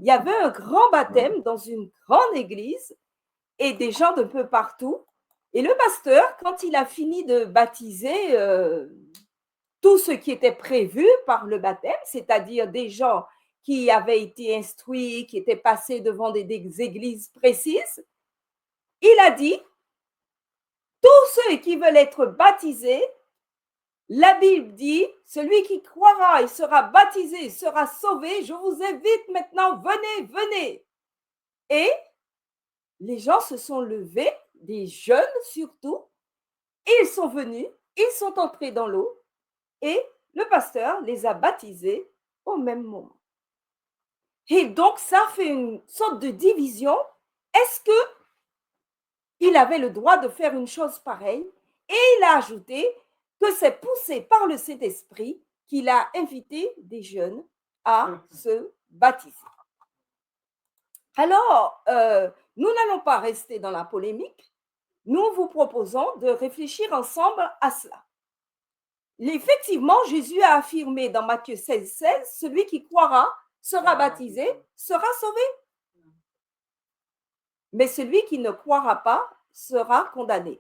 il y avait un grand baptême dans une grande église et des gens de peu partout. Et le pasteur, quand il a fini de baptiser tout ce qui était prévu par le baptême, c'est-à-dire des gens qui avaient été instruits, qui étaient passés devant des églises précises, il a dit, tous ceux qui veulent être baptisés, la Bible dit, celui qui croira et sera baptisé sera sauvé. Je vous invite maintenant, venez, venez. Et les gens se sont levés, des jeunes surtout, et ils sont venus, ils sont entrés dans l'eau et le pasteur les a baptisés au même moment. Et donc, ça fait une sorte de division. Est-ce qu'il avait le droit de faire une chose pareille? Et il a ajouté que c'est poussé par le Saint-Esprit qu'il a invité des jeunes à se baptiser. Alors, nous n'allons pas rester dans la polémique. Nous vous proposons de réfléchir ensemble à cela. Effectivement, Jésus a affirmé dans Matthieu 16, 16, celui qui croira sera baptisé, sera sauvé. Mais celui qui ne croira pas sera condamné.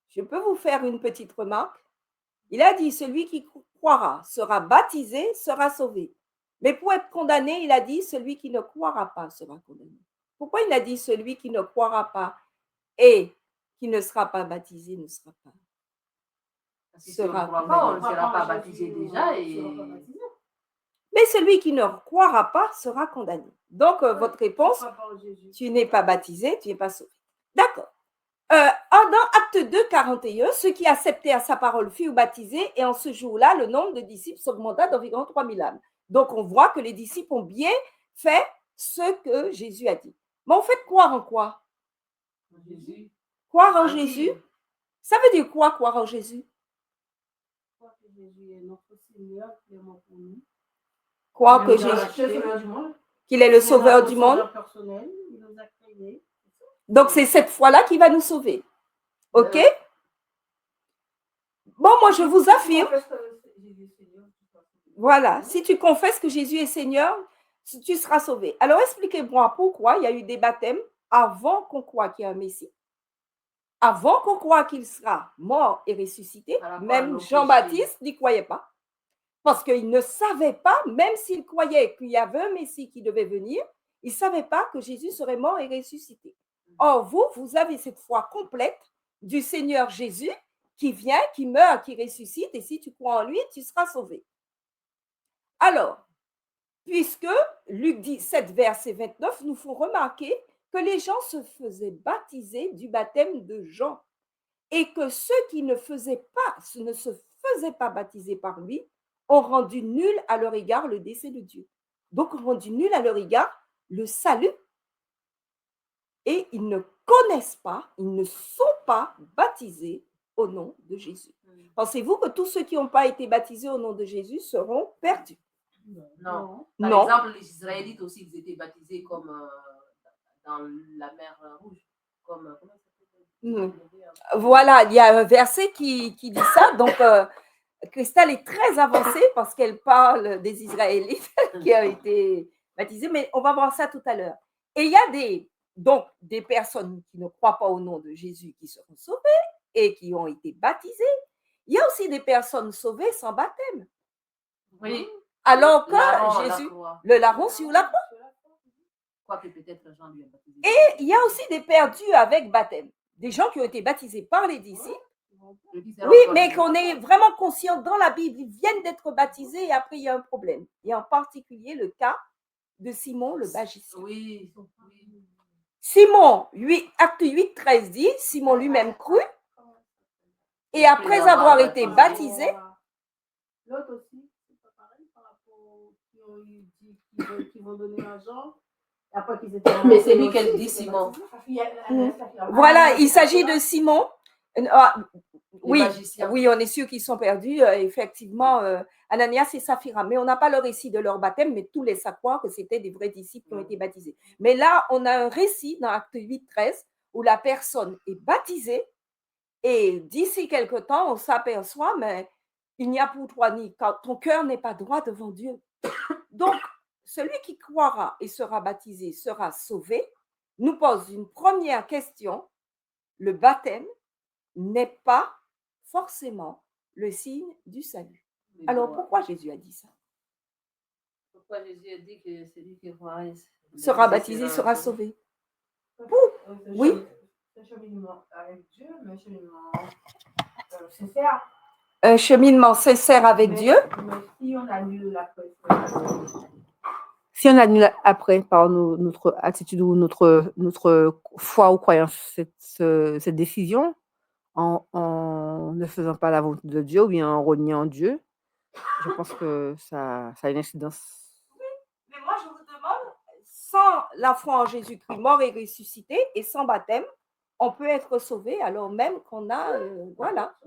Je peux vous faire une petite remarque? Il a dit, celui qui croira sera baptisé, sera sauvé. Mais pour être condamné, il a dit, celui qui ne croira pas sera condamné. Pourquoi il a dit, celui qui ne croira pas et qui ne sera pas baptisé ne sera pas? Parce que si on ne croit pas, on ne sera pas baptisé déjà. Mais celui qui ne croira pas sera condamné. Donc, votre réponse, tu n'es pas baptisé, tu n'es pas sauvé. D'accord. Dans Acte 2, 41, ceux qui acceptaient à sa parole furent baptisés et en ce jour-là, le nombre de disciples s'augmenta d'environ 3000 âmes. Donc, on voit que les disciples ont bien fait ce que Jésus a dit. Mais en fait, croire en quoi? Jésus. Croire en Jésus? Ça veut dire quoi, croire en Jésus? Croire que Jésus est notre Seigneur, qui est mort pour nous. Croire que Jésus, qu'il est le sauveur du monde. Personnel, il nous a créés. Donc, c'est cette foi-là qui va nous sauver. OK? Bon, moi, je vous affirme. Voilà. Si tu confesses que Jésus est Seigneur, tu seras sauvé. Alors, expliquez-moi pourquoi il y a eu des baptêmes avant qu'on croie qu'il y a un Messie, avant qu'on croie qu'il sera mort et ressuscité. Même Jean-Baptiste n'y croyait pas. Parce qu'il ne savait pas, même s'il croyait qu'il y avait un Messie qui devait venir, il ne savait pas que Jésus serait mort et ressuscité. Or, vous avez cette foi complète du Seigneur Jésus qui vient, qui meurt, qui ressuscite, et si tu crois en lui, tu seras sauvé. Alors, puisque Luc 17, verset 29, nous font remarquer que les gens se faisaient baptiser du baptême de Jean et que ceux qui ne se faisaient pas baptiser par lui ont rendu nul à leur égard le décès de Dieu. Donc, ont rendu nul à leur égard le salut. Et ils ne connaissent pas, ils ne sont pas baptisés au nom de Jésus. Pensez-vous que tous ceux qui n'ont pas été baptisés au nom de Jésus seront perdus? Non. Par exemple, les Israélites aussi, ils étaient baptisés comme dans la mer Rouge. Voilà, il y a un verset qui dit ça. Donc, Christelle est très avancée parce qu'elle parle des Israélites qui ont été baptisés, mais on va voir ça tout à l'heure. Et il y a des personnes qui ne croient pas au nom de Jésus qui seront sauvées et qui ont été baptisées. Il y a aussi des personnes sauvées sans baptême. Oui. Alors que Jésus, le larron sur la croix. Et il y a aussi des perdus avec baptême. Des gens qui ont été baptisés par les disciples. Oui, mais qu'on est vraiment conscient dans la Bible, ils viennent d'être baptisés et après il y a un problème. Il y a en particulier le cas de Simon le magicien. Oui. Simon, Acte 8, 13 dit, Simon lui-même crut et après avoir été baptisé. L'autre aussi, c'est pas pareil par rapport aux qui ont dit qu'ils vont donner l'argent. Après qu'ils étaient. Mais c'est lui qu'elle dit, Simon. Voilà, il s'agit de Simon. Oui, on est sûr qu'ils sont perdus. Effectivement, Ananias et Saphira. Mais on n'a pas le récit de leur baptême, mais tous laissent à croire que c'était des vrais disciples qui ont été baptisés. Mais là, on a un récit dans Acte 8, 13 où la personne est baptisée et d'ici quelque temps, on s'aperçoit, mais il n'y a pour toi ni quand ton cœur n'est pas droit devant Dieu. Donc, celui qui croira et sera baptisé sera sauvé, nous pose une première question. Le baptême n'est pas forcément le signe du salut. Alors, pourquoi Jésus a dit ça? Pourquoi Jésus a dit que celui qui croira Sera baptisé, sera sauvé. Oui. Un cheminement avec Dieu, mais un cheminement sincère. Un cheminement sincère avec Dieu. Mais si on annule après, si on annule après par notre attitude ou notre foi ou croyance cette décision, en ne faisant pas la volonté de Dieu ou bien en reniant Dieu, je pense que ça a une incidence. Mais moi, je vous demande, sans la foi en Jésus-Christ, mort et ressuscité, et sans baptême, on peut être sauvé alors même qu'on a... voilà.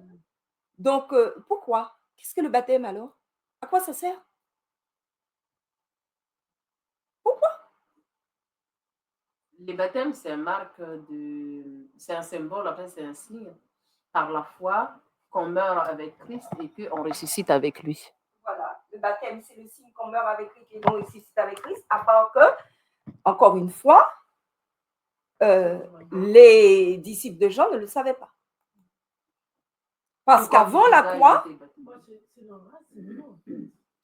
Donc, pourquoi? Qu'est-ce que le baptême alors? À quoi ça sert? Pourquoi? Les baptêmes, c'est un symbole, après c'est un signe, par la foi, qu'on meurt avec Christ et qu'on ressuscite avec lui. Voilà, le baptême, c'est le signe qu'on meurt avec Christ et qu'on ressuscite avec Christ, à part que, encore une fois, les disciples de Jean ne le savaient pas. Parce qu'avant la croix,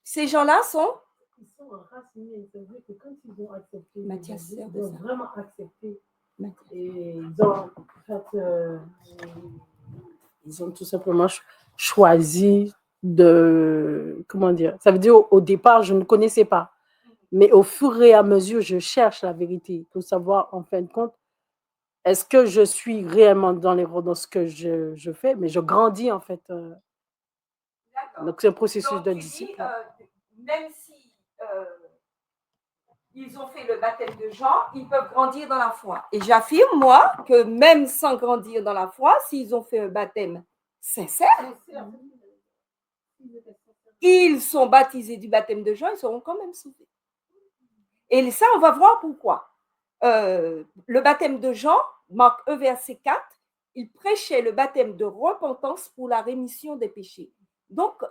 ces gens-là sont... Ils sont enracinés. C'est vrai que quand ils ont accepté, Mathias, ils ont vraiment accepté. Mathias. Et ils ont tout simplement choisi de... Comment dire? Ça veut dire au départ, je ne connaissais pas. Mais au fur et à mesure, je cherche la vérité pour savoir, en fin de compte, est-ce que je suis réellement dans l'erreur dans ce que je fais? Mais je grandis, en fait. Donc, c'est un processus de discipline. Même si ils ont fait le baptême de Jean, ils peuvent grandir dans la foi. Et j'affirme, moi, que même sans grandir dans la foi, s'ils ont fait un baptême sincère, ils sont baptisés du baptême de Jean, ils seront quand même sauvés. Et ça, on va voir pourquoi. Le baptême de Jean, Marc 1, verset 4, il prêchait le baptême de repentance pour la rémission des péchés. Donc,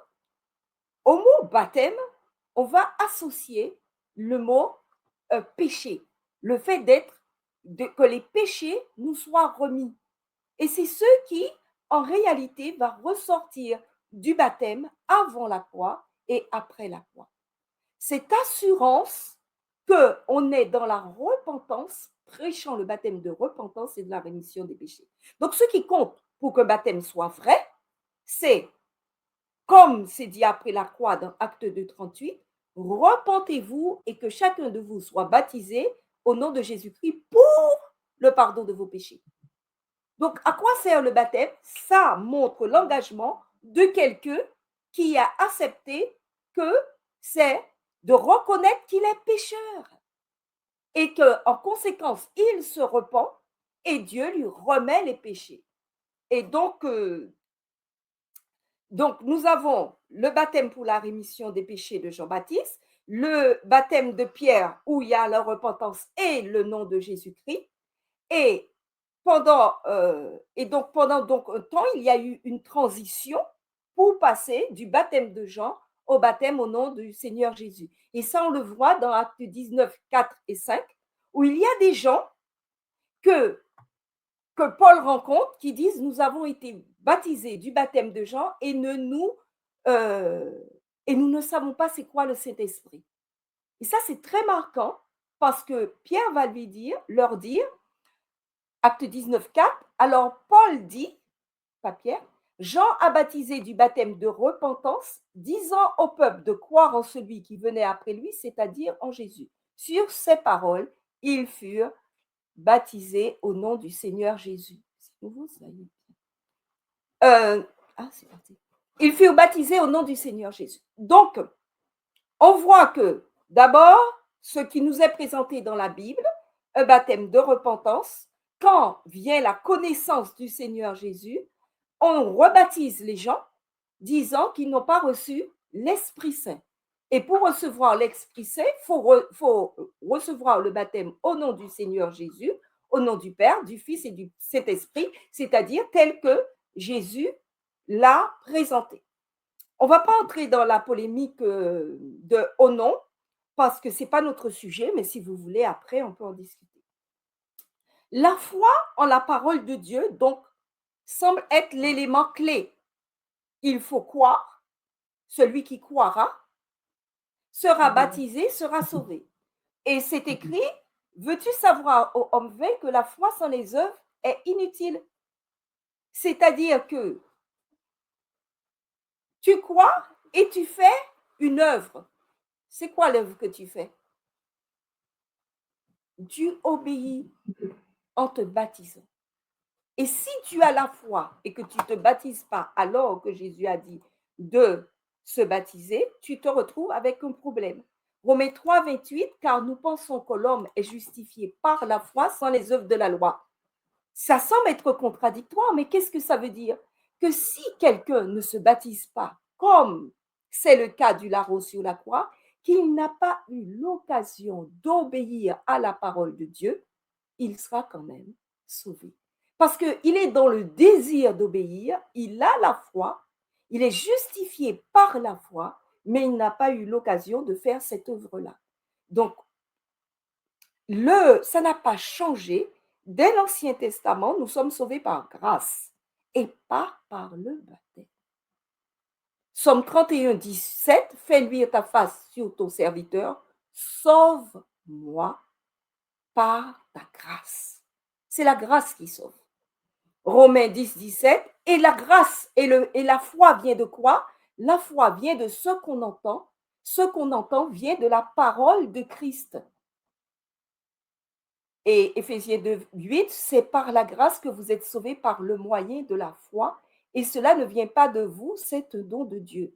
au mot baptême, on va associer le mot péché, le fait que les péchés nous soient remis. Et c'est ce qui, en réalité, va ressortir du baptême avant la croix et après la croix. Cette assurance qu'on est dans la repentance, prêchant le baptême de repentance et de la rémission des péchés. Donc, ce qui compte pour qu'un baptême soit vrai, c'est, comme c'est dit après la croix dans Acte 2, 38, repentez-vous et que chacun de vous soit baptisé au nom de Jésus-Christ pour le pardon de vos péchés. Donc, à quoi sert le baptême? Ça montre l'engagement de quelqu'un qui a accepté que c'est de reconnaître qu'il est pécheur et qu'en conséquence, il se repent et Dieu lui remet les péchés. Et donc nous avons le baptême pour la rémission des péchés de Jean-Baptiste, le baptême de Pierre où il y a la repentance et le nom de Jésus-Christ. Et pendant un temps, il y a eu une transition pour passer du baptême de Jean au baptême au nom du Seigneur Jésus. Et ça, on le voit dans Actes 19, 4 et 5, où il y a des gens que Paul rencontre qui disent « Nous avons été baptisés du baptême de Jean et nous ne savons pas c'est quoi le Saint-Esprit. » Et ça, c'est très marquant parce que Pierre va leur dire, Acte 19, 4, alors Paul dit, pas Pierre, Jean a baptisé du baptême de repentance, disant au peuple de croire en celui qui venait après lui, c'est-à-dire en Jésus. Sur ces paroles, ils furent baptisés au nom du Seigneur Jésus. C'est nouveau, ça. C'est parti. Ils furent baptisés au nom du Seigneur Jésus. Donc, on voit que d'abord, ce qui nous est présenté dans la Bible, un baptême de repentance, quand vient la connaissance du Seigneur Jésus, on rebaptise les gens disant qu'ils n'ont pas reçu l'Esprit Saint. Et pour recevoir l'Esprit Saint, il faut recevoir le baptême au nom du Seigneur Jésus, au nom du Père, du Fils et du Saint-Esprit, c'est-à-dire tel que Jésus l'a présenté. On ne va pas entrer dans la polémique au nom, parce que ce n'est pas notre sujet, mais si vous voulez, après, on peut en discuter. La foi en la parole de Dieu, donc, semble être l'élément clé. Il faut croire, celui qui croira sera baptisé, sera sauvé. Et c'est écrit, veux-tu savoir, ô homme vain, que la foi sans les œuvres est inutile? C'est-à-dire que tu crois et tu fais une œuvre. C'est quoi l'œuvre que tu fais? Tu obéis en te baptisant. Et si tu as la foi et que tu ne te baptises pas alors que Jésus a dit de se baptiser, tu te retrouves avec un problème. Romains 3, 28, car nous pensons que l'homme est justifié par la foi sans les œuvres de la loi. Ça semble être contradictoire, mais qu'est-ce que ça veut dire? Que si quelqu'un ne se baptise pas, comme c'est le cas du larron sur la croix, qu'il n'a pas eu l'occasion d'obéir à la parole de Dieu, il sera quand même sauvé. Parce qu'il est dans le désir d'obéir, il a la foi, il est justifié par la foi, mais il n'a pas eu l'occasion de faire cette œuvre-là. Donc, ça n'a pas changé. Dès l'Ancien Testament, nous sommes sauvés par grâce et pas par le baptême. Somme 31, 17, fais luire ta face sur ton serviteur, sauve-moi par ta grâce. C'est la grâce qui sauve. Romains 10, 17, et la grâce et la foi vient de quoi? La foi vient de ce qu'on entend. Ce qu'on entend vient de la parole de Christ. Et Éphésiens 2, 8, c'est par la grâce que vous êtes sauvés par le moyen de la foi, et cela ne vient pas de vous, c'est un don de Dieu.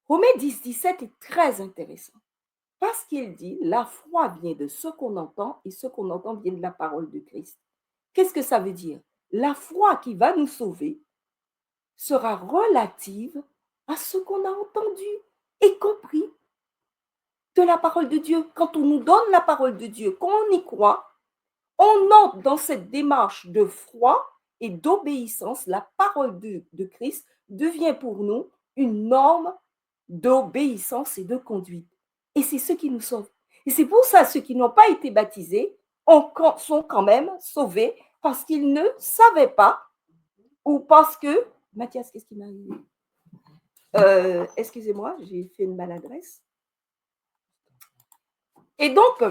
Romains 10, 17 est très intéressant, parce qu'il dit, la foi vient de ce qu'on entend, et ce qu'on entend vient de la parole de Christ. Qu'est-ce que ça veut dire? La foi qui va nous sauver sera relative à ce qu'on a entendu et compris de la parole de Dieu. Quand on nous donne la parole de Dieu, quand on y croit, on entre dans cette démarche de foi et d'obéissance. La parole de Christ devient pour nous une norme d'obéissance et de conduite. Et c'est ce qui nous sauve. Et c'est pour ça que ceux qui n'ont pas été baptisés sont quand même sauvés parce qu'ils ne savaient pas ou parce que... Mathias, qu'est-ce qui m'est arrivé? Excusez-moi, j'ai fait une maladresse. Et donc,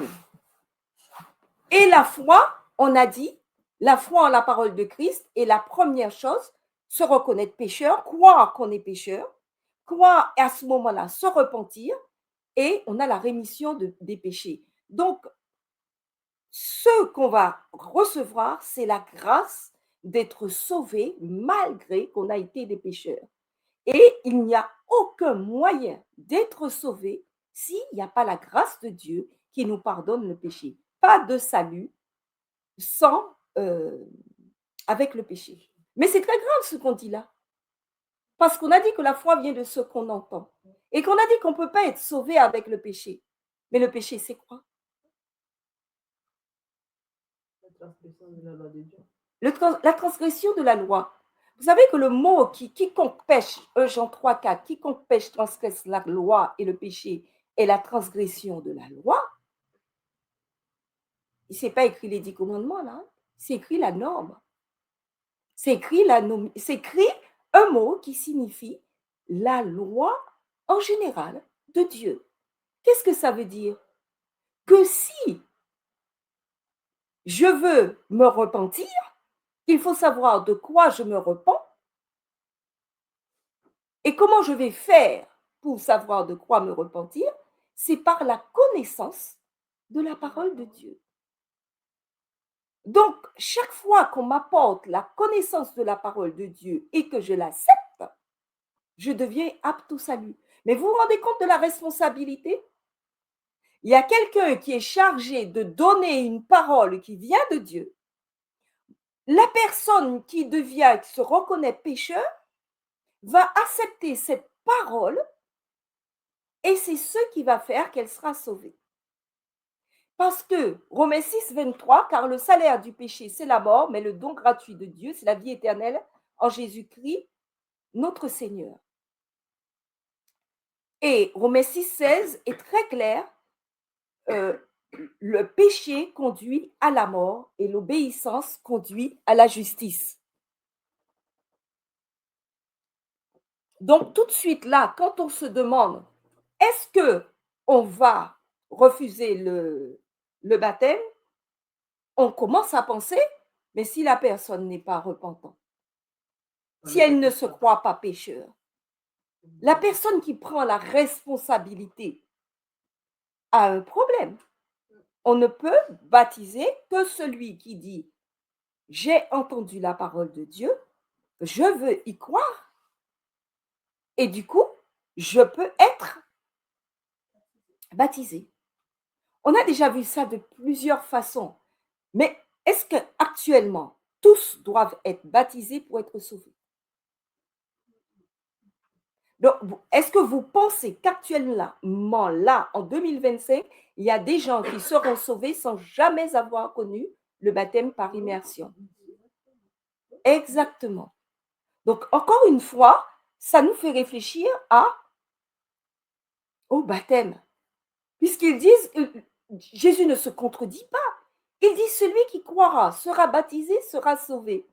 et la foi, on a dit, la foi en la parole de Christ est la première chose, se reconnaître pécheur, croire qu'on est pécheur, croire et à ce moment-là se repentir, et on a la rémission des péchés. Donc, ce qu'on va recevoir, c'est la grâce d'être sauvé malgré qu'on a été des pécheurs. Et il n'y a aucun moyen d'être sauvé s'il n'y a pas la grâce de Dieu qui nous pardonne le péché. Pas de salut sans, avec le péché. Mais c'est très grave ce qu'on dit là. Parce qu'on a dit que la foi vient de ce qu'on entend. Et qu'on a dit qu'on ne peut pas être sauvé avec le péché. Mais le péché, c'est quoi? La transgression de la loi. Vous savez que le mot quiconque pêche, 1 Jean 3, 4, quiconque pêche transgresse la loi et le péché est la transgression de la loi. Il ne s'est pas écrit les 10 commandements là, c'est écrit la norme. C'est écrit un mot qui signifie la loi en général de Dieu. Qu'est-ce que ça veut dire? Que si je veux me repentir, il faut savoir de quoi je me repens et comment je vais faire pour savoir de quoi me repentir. C'est par la connaissance de la parole de Dieu. Donc, chaque fois qu'on m'apporte la connaissance de la parole de Dieu et que je l'accepte, je deviens apte au salut. Mais vous vous rendez compte de la responsabilité? Il y a quelqu'un qui est chargé de donner une parole qui vient de Dieu. La personne qui se reconnaît pécheur, va accepter cette parole et c'est ce qui va faire qu'elle sera sauvée. Parce que Romains 6, 23, car le salaire du péché, c'est la mort, mais le don gratuit de Dieu, c'est la vie éternelle en Jésus-Christ, notre Seigneur. Et Romains 6, 16 est très clair, le péché conduit à la mort et l'obéissance conduit à la justice. Donc, tout de suite là, quand on se demande, est-ce qu'on va refuser le baptême, on commence à penser, mais si la personne n'est pas repentante, si elle ne se croit pas pécheur, la personne qui prend la responsabilité a un problème. On ne peut baptiser que celui qui dit « J'ai entendu la parole de Dieu, je veux y croire, et du coup, je peux être baptisé. » On a déjà vu ça de plusieurs façons, mais est-ce qu'actuellement, tous doivent être baptisés pour être sauvés? Donc, est-ce que vous pensez qu'actuellement, là, en 2025, il y a des gens qui seront sauvés sans jamais avoir connu le baptême par immersion? Exactement. Donc, encore une fois, ça nous fait réfléchir au baptême. Puisqu'ils disent, Jésus ne se contredit pas. Il dit, celui qui croira sera baptisé, sera sauvé.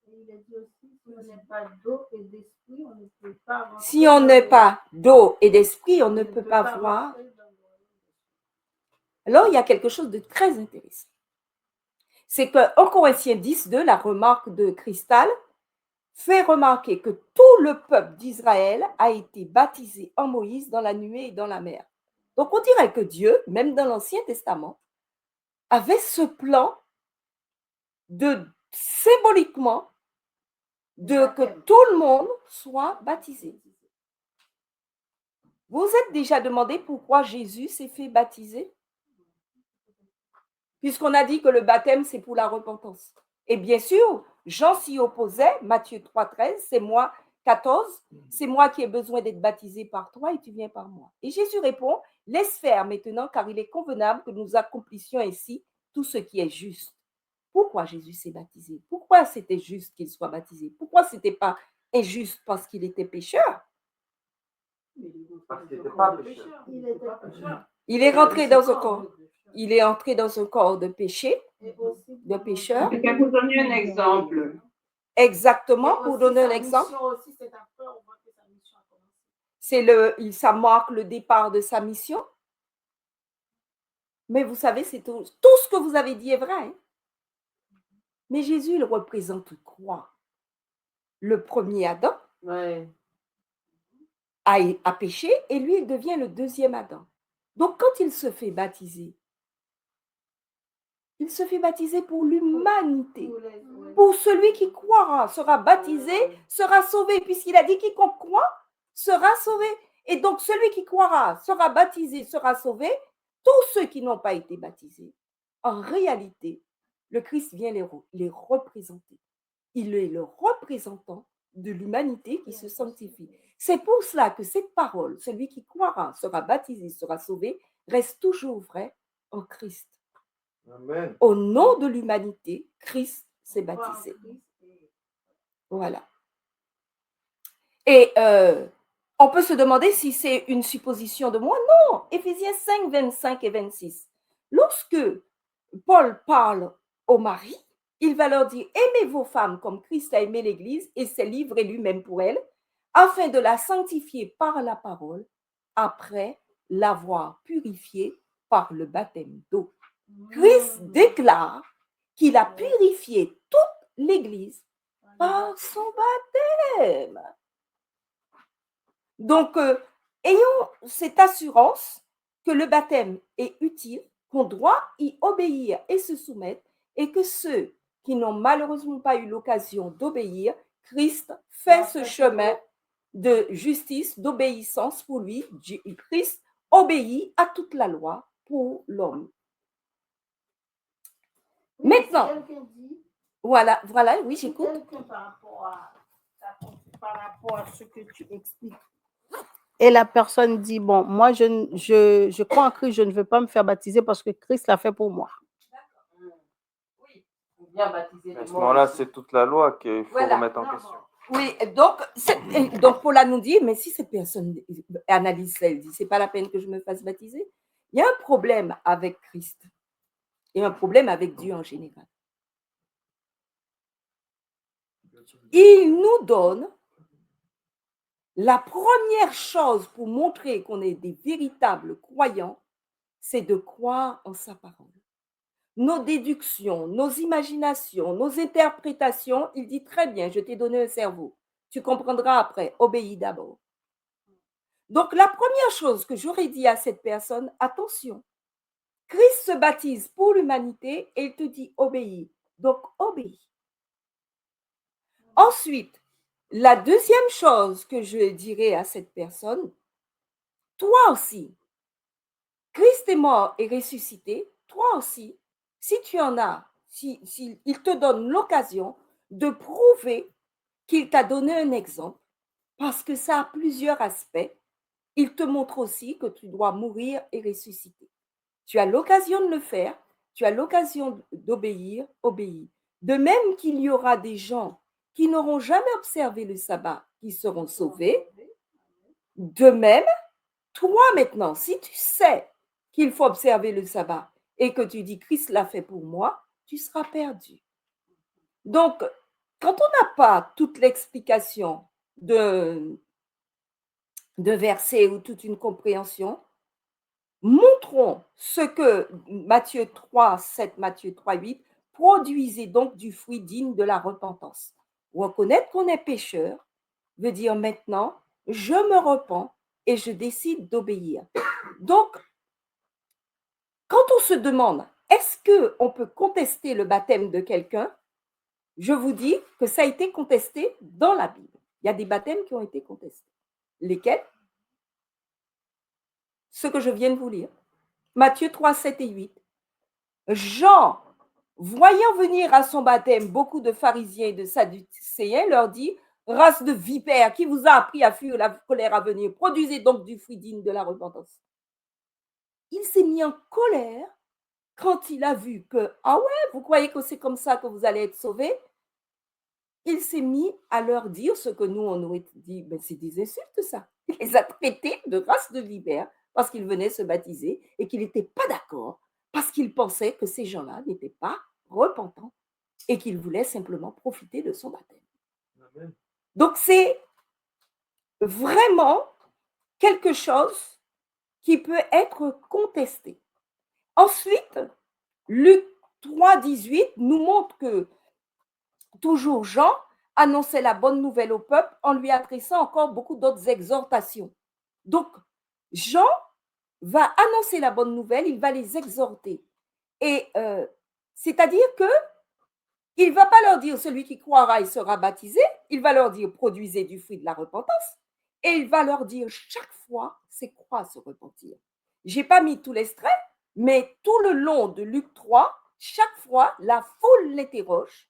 Il a dit aussi, si on n'est pas d'eau et d'esprit, on ne peut pas rentrer. Si on n'est pas d'eau et d'esprit, on ne peut pas voir. Alors, il y a quelque chose de très intéressant. C'est qu'en Corinthiens 10:2, la remarque de Cristal fait remarquer que tout le peuple d'Israël a été baptisé en Moïse dans la nuée et dans la mer. Donc, on dirait que Dieu, même dans l'Ancien Testament, avait ce plan de symboliquement que tout le monde soit baptisé. Vous vous êtes déjà demandé pourquoi Jésus s'est fait baptiser? Puisqu'on a dit que le baptême, c'est pour la repentance. Et bien sûr, Jean s'y opposait, Matthieu 3,13, c'est moi, 14, c'est moi qui ai besoin d'être baptisé par toi et tu viens par moi. Et Jésus répond, laisse faire maintenant, car il est convenable que nous accomplissions ainsi tout ce qui est juste. Pourquoi Jésus s'est baptisé? Pourquoi c'était juste qu'il soit baptisé? Pourquoi ce n'était pas injuste parce qu'il était pécheur? Parce qu'il n'était pas pécheur. Il est rentré dans un corps. Il est entré dans un corps de péché, de pécheur. Pour donner un exemple. Exactement, pour donner un exemple. Ça marque le départ de sa mission. Mais vous savez, c'est tout ce que vous avez dit est vrai. Hein? Mais Jésus, il représente quoi? Le premier Adam a péché et lui, il devient le deuxième Adam. Donc, quand il se fait baptiser, il se fait baptiser pour l'humanité. Pour celui qui croira, sera baptisé, sera sauvé, puisqu'il a dit quiconque croit sera sauvé. Et donc, celui qui croira, sera baptisé, sera sauvé. Tous ceux qui n'ont pas été baptisés, en réalité, le Christ vient les représenter. Il est le représentant de l'humanité qui se sanctifie. C'est pour cela que cette parole, celui qui croira, sera baptisé, sera sauvé, reste toujours vrai en Christ. Amen. Au nom de l'humanité, Christ s'est baptisé. Voilà. Et on peut se demander si c'est une supposition de moi. Non, Éphésiens 5, 25 et 26. Lorsque Paul parle aux maris, il va leur dire, aimez vos femmes comme Christ a aimé l'Église et s'est livré lui-même pour elle, afin de la sanctifier par la parole, après l'avoir purifiée par le baptême d'eau. Christ déclare qu'il a purifié toute l'Église par son baptême. Donc, ayons cette assurance que le baptême est utile, qu'on doit y obéir et se soumettre, et que ceux qui n'ont malheureusement pas eu l'occasion d'obéir, Christ fait ce chemin de justice, d'obéissance pour lui. Christ obéit à toute la loi pour l'homme. Maintenant, voilà, oui, j'écoute. Par rapport à ce que tu expliques. Et la personne dit, bon, moi, je crois en Christ, je ne veux pas me faire baptiser parce que Christ l'a fait pour moi. Oui, bien baptiser. À ce moment-là, c'est toute la loi qu'il faut remettre en question. Oui, donc Paula nous dit, mais si cette personne analyse ça, elle dit, c'est pas la peine que je me fasse baptiser. Il y a un problème avec Christ et un problème avec Dieu en général. Il nous donne la première chose pour montrer qu'on est des véritables croyants, c'est de croire en sa parole. Nos déductions, nos imaginations, nos interprétations, il dit très bien, je t'ai donné un cerveau. Tu comprendras après, obéis d'abord. Donc la première chose que j'aurais dit à cette personne, attention, Christ se baptise pour l'humanité et il te dit obéis. Donc obéis. Ensuite, la deuxième chose que je dirais à cette personne, toi aussi, Christ est mort et ressuscité, toi aussi, si tu en as, si il te donne l'occasion de prouver qu'il t'a donné un exemple, parce que ça a plusieurs aspects, il te montre aussi que tu dois mourir et ressusciter. Tu as l'occasion de le faire, tu as l'occasion d'obéir, obéis. De même qu'il y aura des gens qui n'auront jamais observé le sabbat, qui seront sauvés. De même, toi maintenant, si tu sais qu'il faut observer le sabbat et que tu dis Christ l'a fait pour moi, tu seras perdu. Donc, quand on n'a pas toute l'explication de versets ou toute une compréhension, montrons ce que Matthieu 3, 7, Matthieu 3, 8, produisez donc du fruit digne de la repentance. Reconnaître qu'on est pécheur veut dire maintenant, je me repens et je décide d'obéir. Donc, quand on se demande, est-ce qu'on peut contester le baptême de quelqu'un? Je vous dis que ça a été contesté dans la Bible. Il y a des baptêmes qui ont été contestés. Lesquels? Ce que je viens de vous lire. Matthieu 3, 7 et 8. Jean, voyant venir à son baptême beaucoup de pharisiens et de sadducéens, leur dit, race de vipères, qui vous a appris à fuir la colère à venir? Produisez donc du fruit digne de la repentance. Il s'est mis en colère quand il a vu que, ah ouais, vous croyez que c'est comme ça que vous allez être sauvés? Il s'est mis à leur dire ce que nous, on aurait dit, ben c'est des insultes ça. Il les a traités de race de vipères parce qu'ils venaient se baptiser et qu'il n'était pas d'accord parce qu'il pensait que ces gens-là n'étaient pas repentants et qu'ils voulaient simplement profiter de son baptême. Amen. Donc c'est vraiment quelque chose qui peut être contesté. Ensuite, Luc 3, 18 nous montre que toujours Jean annonçait la bonne nouvelle au peuple en lui adressant encore beaucoup d'autres exhortations. Donc, Jean va annoncer la bonne nouvelle, il va les exhorter. Et c'est-à-dire que il ne va pas leur dire celui qui croira et sera baptisé, il va leur dire produisez du fruit de la repentance et il va leur dire chaque fois c'est quoi se repentir. Je n'ai pas mis tout l'extrait, mais tout le long de Luc 3, chaque fois la foule l'interroge,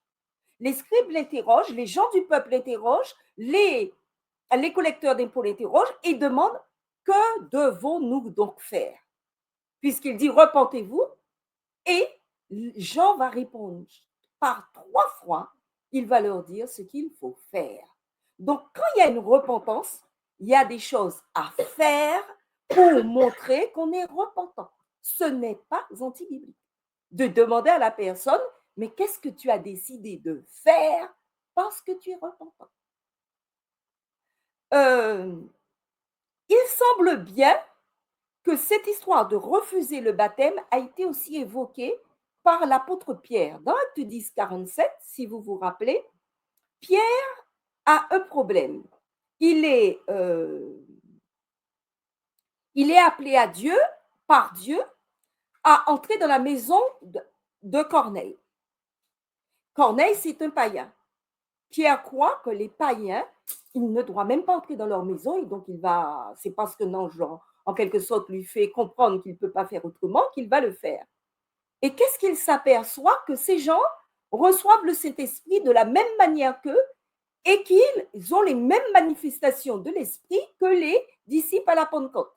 les scribes l'interrogent, les gens du peuple l'interrogent, les collecteurs d'impôts l'interrogent et demandent que devons-nous donc faire? Puisqu'il dit repentez-vous et Jean va répondre par 3 fois, il va leur dire ce qu'il faut faire. Donc, quand il y a une repentance, il y a des choses à faire pour montrer qu'on est repentant. Ce n'est pas anti-biblique de demander à la personne, mais qu'est-ce que tu as décidé de faire parce que tu es repentant? Il semble bien que cette histoire de refuser le baptême a été aussi évoquée par l'apôtre Pierre. Dans Actes 10, 47, si vous vous rappelez, Pierre a un problème. Il est appelé à Dieu, par Dieu, à entrer dans la maison de Corneille. Corneille, c'est un païen. Pierre croit que les païens, il ne doit même pas entrer dans leur maison et donc c'est parce que non, Jean, en quelque sorte, lui fait comprendre qu'il ne peut pas faire autrement qu'il va le faire. Et qu'est-ce qu'il s'aperçoit? Que ces gens reçoivent le Saint-Esprit de la même manière qu'eux et qu'ils ont les mêmes manifestations de l'Esprit que les disciples à la Pentecôte.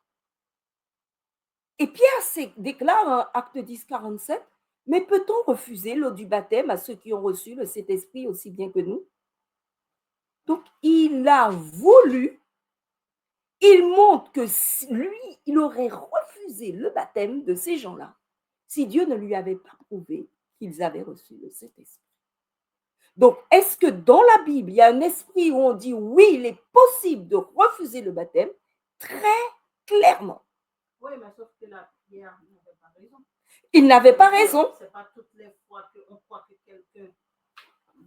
Et Pierre déclare en Acte 10, 47, mais peut-on refuser l'eau du baptême à ceux qui ont reçu le Saint-Esprit aussi bien que nous? Donc, il a voulu il montre que lui, il aurait refusé le baptême de ces gens-là si Dieu ne lui avait pas prouvé qu'ils avaient reçu le Saint-Esprit. Donc, est-ce que dans la Bible, il y a un esprit où on dit oui, il est possible de refuser le baptême? Très clairement. Oui, mais sauf que la prière n'avait pas raison. Il n'avait pas raison. C'est pas toutes les fois qu'on croit que quelqu'un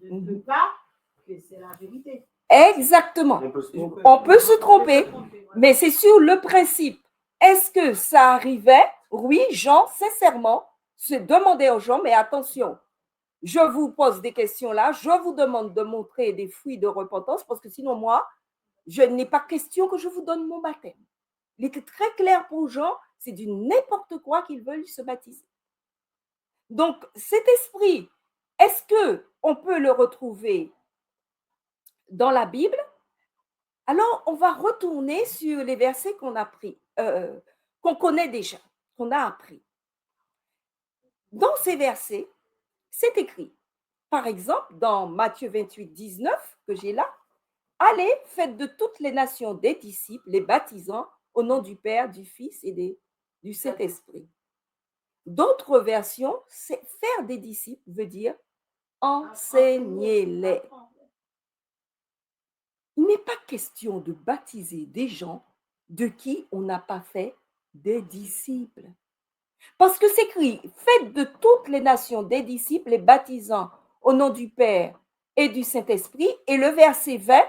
ne peut pas que c'est la vérité. Exactement. On peut se tromper, mais c'est sur le principe. Est-ce que ça arrivait? Oui, Jean, sincèrement, se demandait aux gens, mais attention, je vous pose des questions là, je vous demande de montrer des fruits de repentance, parce que sinon, moi, je n'ai pas question que je vous donne mon baptême. Il était très clair pour Jean, c'est du n'importe quoi qu'ils veulent se baptiser. Donc, cet esprit, est-ce qu'on peut le retrouver dans la Bible? Alors, on va retourner sur les versets qu'on a pris, qu'on connaît déjà, qu'on a appris. Dans ces versets, c'est écrit, par exemple, dans Matthieu 28, 19, que j'ai là, « Allez, faites de toutes les nations des disciples, les baptisant au nom du Père, du Fils et du Saint-Esprit. » D'autres versions, c'est faire des disciples veut dire enseignez-les. Il n'est pas question de baptiser des gens de qui on n'a pas fait des disciples. Parce que c'est écrit, faites de toutes les nations des disciples, les baptisant au nom du Père et du Saint-Esprit. Et le verset 20,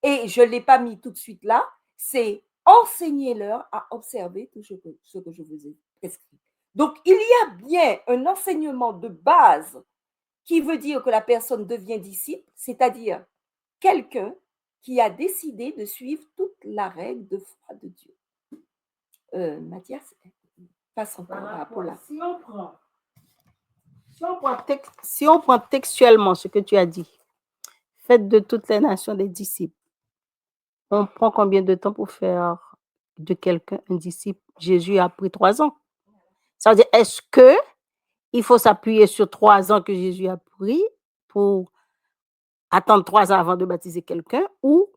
et je ne l'ai pas mis tout de suite là, c'est enseignez-leur à observer tout ce que je vous ai prescrit. Donc, il y a bien un enseignement de base qui veut dire que la personne devient disciple, c'est-à-dire quelqu'un qui a décidé de suivre toute la règle de foi de Dieu. Mathias, passe encore à Paula. Si on prend textuellement ce que tu as dit, faites de toutes les nations des disciples, on prend combien de temps pour faire de quelqu'un un disciple? Jésus a pris 3 ans. Ça veut dire, est-ce qu'il faut s'appuyer sur 3 ans que Jésus a pris pour attendre 3 ans avant de baptiser quelqu'un, ou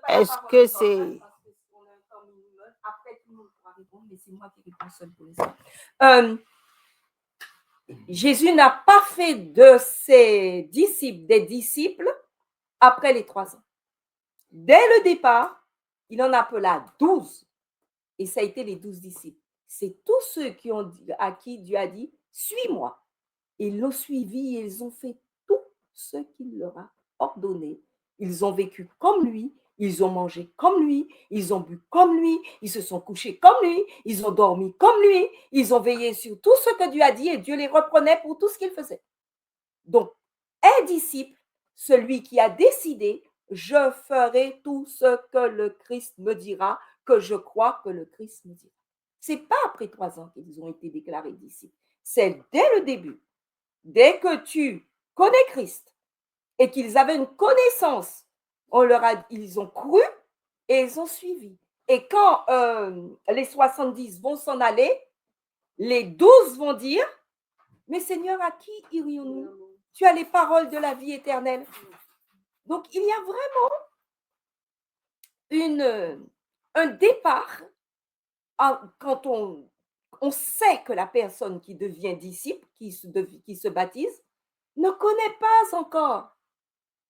est-ce que c'est... Après, tout le monde pourra répondre, mais c'est moi qui réponds seul pour l'instant. Jésus n'a pas fait de ses disciples des disciples après les 3 ans. Dès le départ, il en appela 12. Et ça a été les 12 disciples. C'est tous ceux à qui Dieu a dit, suis-moi. Ils l'ont suivi et ils ont fait tout ce qu'il leur a ordonné. Ils ont vécu comme lui, ils ont mangé comme lui, ils ont bu comme lui, ils se sont couchés comme lui, ils ont dormi comme lui, ils ont veillé sur tout ce que Dieu a dit et Dieu les reprenait pour tout ce qu'ils faisaient. Donc, un disciple, celui qui a décidé, je ferai tout ce que le Christ me dira, que je crois que le Christ me dira. Ce n'est pas après 3 ans qu'ils ont été déclarés disciples. C'est dès le début. Dès que tu connais Christ et qu'ils avaient une connaissance, ils ont cru et ils ont suivi. Et quand les 70 vont s'en aller, les 12 vont dire, mais Seigneur, à qui irions-nous? Tu as les paroles de la vie éternelle. Donc, il y a vraiment un départ quand on sait que la personne qui devient disciple, qui se baptise, ne connaît pas encore.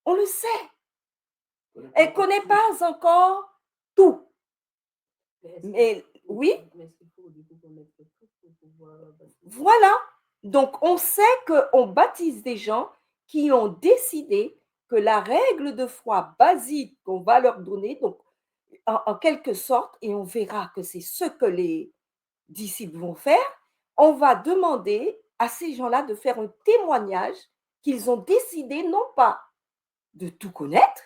On le sait. Elle ne connaît pas encore tout. Mais oui. Voilà. Donc, on sait qu'on baptise des gens qui ont décidé que la règle de foi basique qu'on va leur donner, donc en quelque sorte, et on verra que c'est ce que les disciples vont faire, on va demander à ces gens-là de faire un témoignage qu'ils ont décidé non pas de tout connaître,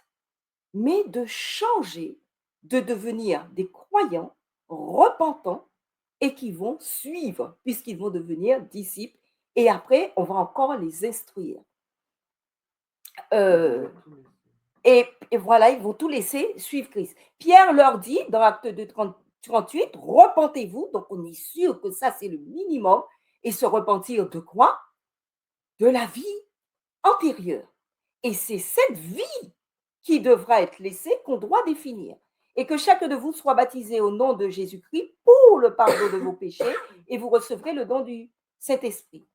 mais de changer, de devenir des croyants repentants et qui vont suivre, puisqu'ils vont devenir disciples. Et après, on va encore les instruire. Et voilà, ils vont tout laisser suivre Christ. Pierre leur dit, dans Acte 2, 38, repentez-vous. Donc, on est sûr que ça, c'est le minimum. Et se repentir de quoi? De la vie antérieure. Et c'est cette vie qui devra être laissée qu'on doit définir. et que chacun de vous soit baptisé au nom de Jésus-Christ pour le pardon de vos péchés, et vous recevrez le don du Saint-Esprit.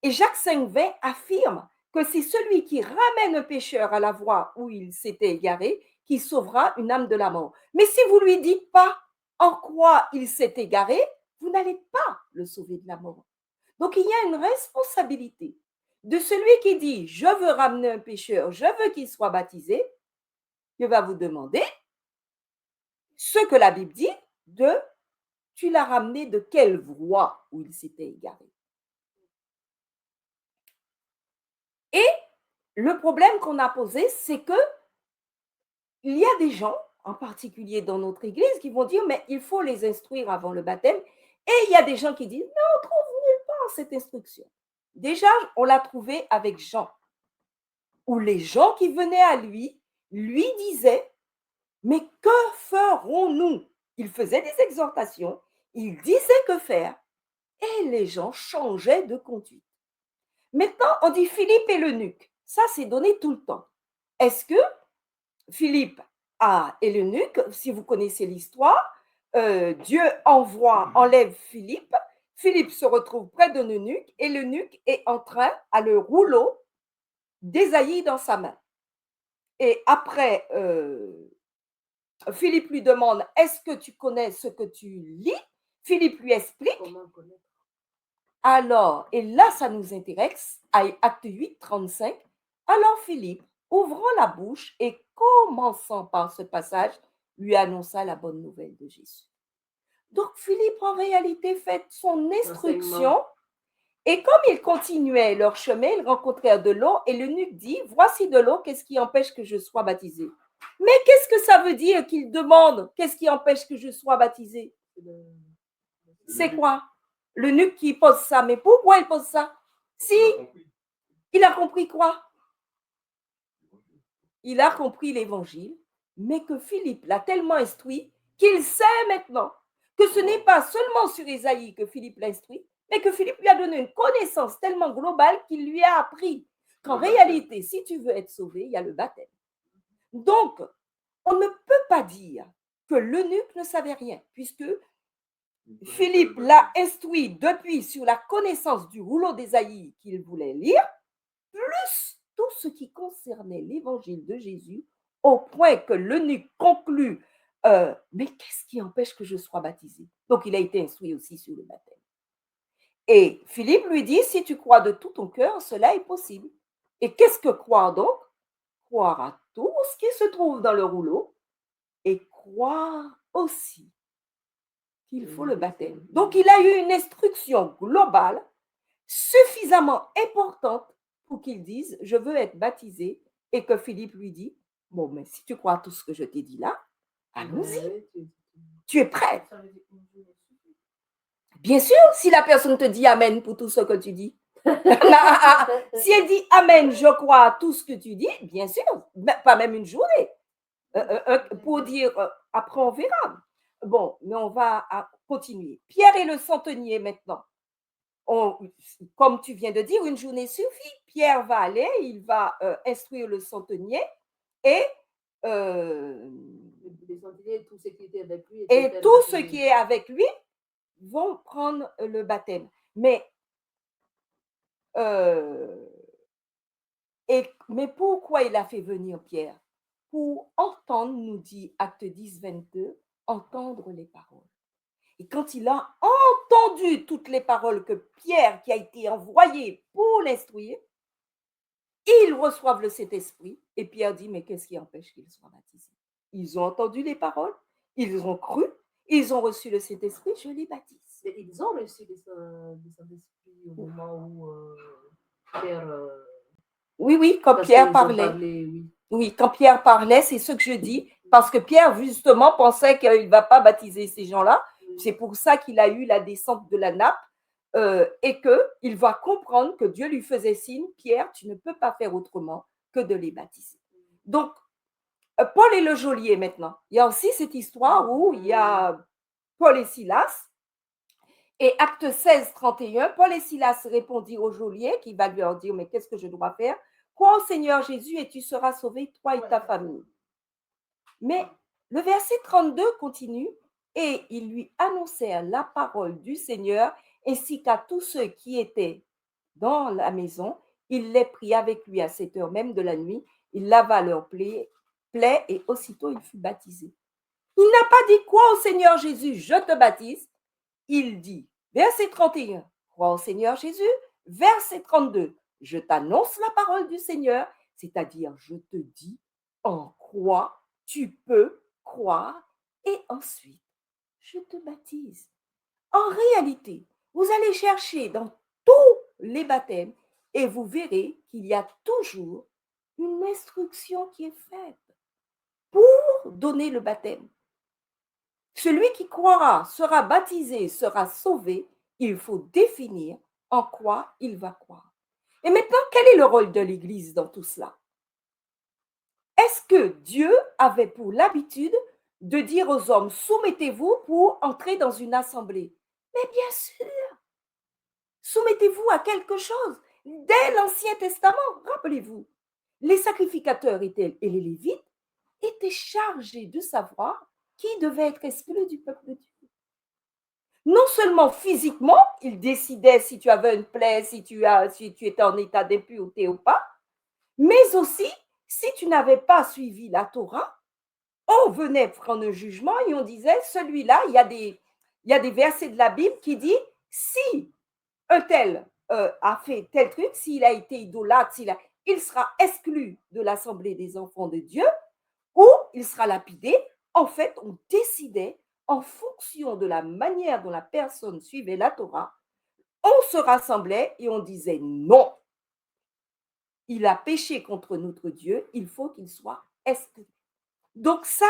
Et Jacques 5,20 affirme que c'est celui qui ramène un pécheur à la voie où il s'était égaré qui sauvera une âme de la mort. Mais si vous ne lui dites pas en quoi il s'est égaré, vous n'allez pas le sauver de la mort. Donc, il y a une responsabilité de celui qui dit « Je veux ramener un pécheur, je veux qu'il soit baptisé », il va vous demander ce que la Bible dit de « Tu l'as ramené de quelle voie où il s'était égaré ?» Et le problème qu'on a posé, c'est que il y a des gens, en particulier dans notre église, qui vont dire mais il faut les instruire avant le baptême. Et il y a des gens qui disent non, on trouve nulle part cette instruction. Déjà, on l'a trouvé avec Jean, où les gens qui venaient à lui disaient mais que ferons-nous? Il faisait des exhortations, il disait que faire, et les gens changeaient de conduite. Maintenant, on dit Philippe et l'eunuque. Ça, c'est donné tout le temps. Est-ce que Philippe et l'eunuque, si vous connaissez l'histoire, Dieu enlève Philippe. Philippe se retrouve près d'un eunuque et l'eunuque est en train, à le rouleau d'Ésaïe dans sa main. Et après, Philippe lui demande « Est-ce que tu connais ce que tu lis ?» Philippe lui explique. Alors, et là, ça nous intéresse, à Acte 8, 35. Alors Philippe, ouvrant la bouche et commençant par ce passage, lui annonça la bonne nouvelle de Jésus. Donc Philippe, en réalité, fait son instruction. Et comme ils continuaient leur chemin, ils rencontrèrent de l'eau et l'eunuque dit, voici de l'eau, qu'est-ce qui empêche que je sois baptisé? Mais qu'est-ce que ça veut dire qu'il demande, qu'est-ce qui empêche que je sois baptisé? C'est quoi? L'eunuque qui pose ça, mais pourquoi il pose ça? Si, il a compris quoi? Il a compris l'évangile, mais que Philippe l'a tellement instruit qu'il sait maintenant que ce n'est pas seulement sur Ésaïe que Philippe l'a instruit, mais que Philippe lui a donné une connaissance tellement globale qu'il lui a appris qu'en réalité, si tu veux être sauvé, il y a le baptême. Donc, on ne peut pas dire que l'eunuque ne savait rien, puisque Philippe l'a instruit depuis sur la connaissance du rouleau d'Ésaïe qu'il voulait lire, plus tout ce qui concernait l'évangile de Jésus, au point que l'eunuque conclut mais qu'est-ce qui empêche que je sois baptisé? Donc, il a été instruit aussi sur le baptême. Et Philippe lui dit, si tu crois de tout ton cœur, cela est possible. Et qu'est-ce que croire donc? Croire à tout ce qui se trouve dans le rouleau et croire aussi qu'il faut le baptême. Donc, il a eu une instruction globale suffisamment importante pour qu'il dise, je veux être baptisé, et que Philippe lui dit, bon, mais si tu crois à tout ce que je t'ai dit là, allons-y. Tu es prêt? Bien sûr, si la personne te dit Amen pour tout ce que tu dis. Si elle dit Amen, je crois à tout ce que tu dis, bien sûr, pas même une journée. Pour dire, après on verra. Bon, mais on va continuer. Pierre et le centenier maintenant. Comme tu viens de dire, une journée suffit. Pierre va aller, il va instruire le centenier et tout ce qui était avec lui. Et tout ce qui est avec lui vont prendre le baptême. Mais pourquoi il a fait venir Pierre? Pour entendre, nous dit Acte 10, 22, entendre les paroles. Et quand il a entendu toutes les paroles que Pierre, qui a été envoyé pour l'instruire, ils reçoivent le Saint-Esprit. Et Pierre dit, mais qu'est-ce qui empêche qu'ils soient baptisés? Ils ont entendu les paroles, ils ont cru, ils ont reçu le Saint-Esprit, je les baptise. Et ils ont reçu le Saint-Esprit au moment où Pierre... Oui, quand Pierre parlait. Oui, quand Pierre parlait, c'est ce que je dis, parce que Pierre, justement, pensait qu'il ne va pas baptiser ces gens-là. C'est pour ça qu'il a eu la descente de la nappe et qu'il va comprendre que Dieu lui faisait signe, Pierre, tu ne peux pas faire autrement que de les baptiser. Donc, Paul et le geôlier maintenant. Il y a aussi cette histoire où il y a Paul et Silas. Et acte 16, 31, Paul et Silas répondirent au geôlier qui va lui dire, mais qu'est-ce que je dois faire? Crois au Seigneur Jésus et tu seras sauvé, toi et ta famille. Mais Le verset 32 continue. Et ils lui annoncèrent la parole du Seigneur ainsi qu'à tous ceux qui étaient dans la maison. Il les prit avec lui à cette heure même de la nuit. Il lava leurs plaies et aussitôt il fut baptisé. Il n'a pas dit quoi au Seigneur Jésus, je te baptise. Il dit, verset 31, crois au Seigneur Jésus. Verset 32, je t'annonce la parole du Seigneur, c'est-à-dire je te dis en quoi tu peux croire et ensuite je te baptise. En réalité, vous allez chercher dans tous les baptêmes et vous verrez qu'il y a toujours une instruction qui est faite pour donner le baptême. Celui qui croira, sera baptisé, sera sauvé. Il faut définir en quoi il va croire. Et maintenant, quel est le rôle de l'Église dans tout cela? Est-ce que Dieu avait pour l'habitude de dire aux hommes, soumettez-vous pour entrer dans une assemblée? Mais bien sûr, soumettez-vous à quelque chose. Dès l'Ancien Testament, rappelez-vous, les sacrificateurs et les Lévites étaient chargés de savoir qui devait être exclu du peuple de Dieu. Non seulement physiquement, ils décidaient si tu avais une plaie, si tu étais en état d'impureté ou pas, mais aussi si tu n'avais pas suivi la Torah, on venait prendre un jugement et on disait, celui-là, il y a des versets de la Bible qui disent, si un tel a fait tel truc, s'il a été idolâtre, il sera exclu de l'assemblée des enfants de Dieu ou il sera lapidé. En fait, on décidait en fonction de la manière dont la personne suivait la Torah, on se rassemblait et on disait non, il a péché contre notre Dieu, il faut qu'il soit exclu. Donc ça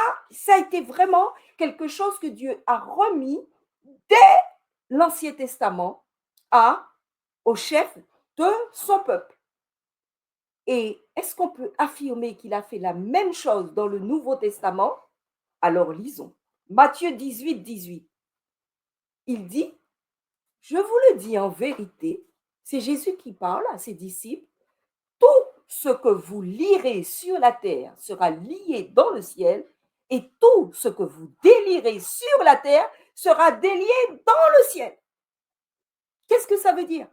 a été vraiment quelque chose que Dieu a remis dès l'Ancien Testament au chef de son peuple. Et est-ce qu'on peut affirmer qu'il a fait la même chose dans le Nouveau Testament? Alors lisons. Matthieu 18, 18. Il dit, je vous le dis en vérité, c'est Jésus qui parle à ses disciples, tout ce que vous lirez sur la terre sera lié dans le ciel et tout ce que vous délirez sur la terre sera délié dans le ciel. Qu'est-ce que ça veut dire?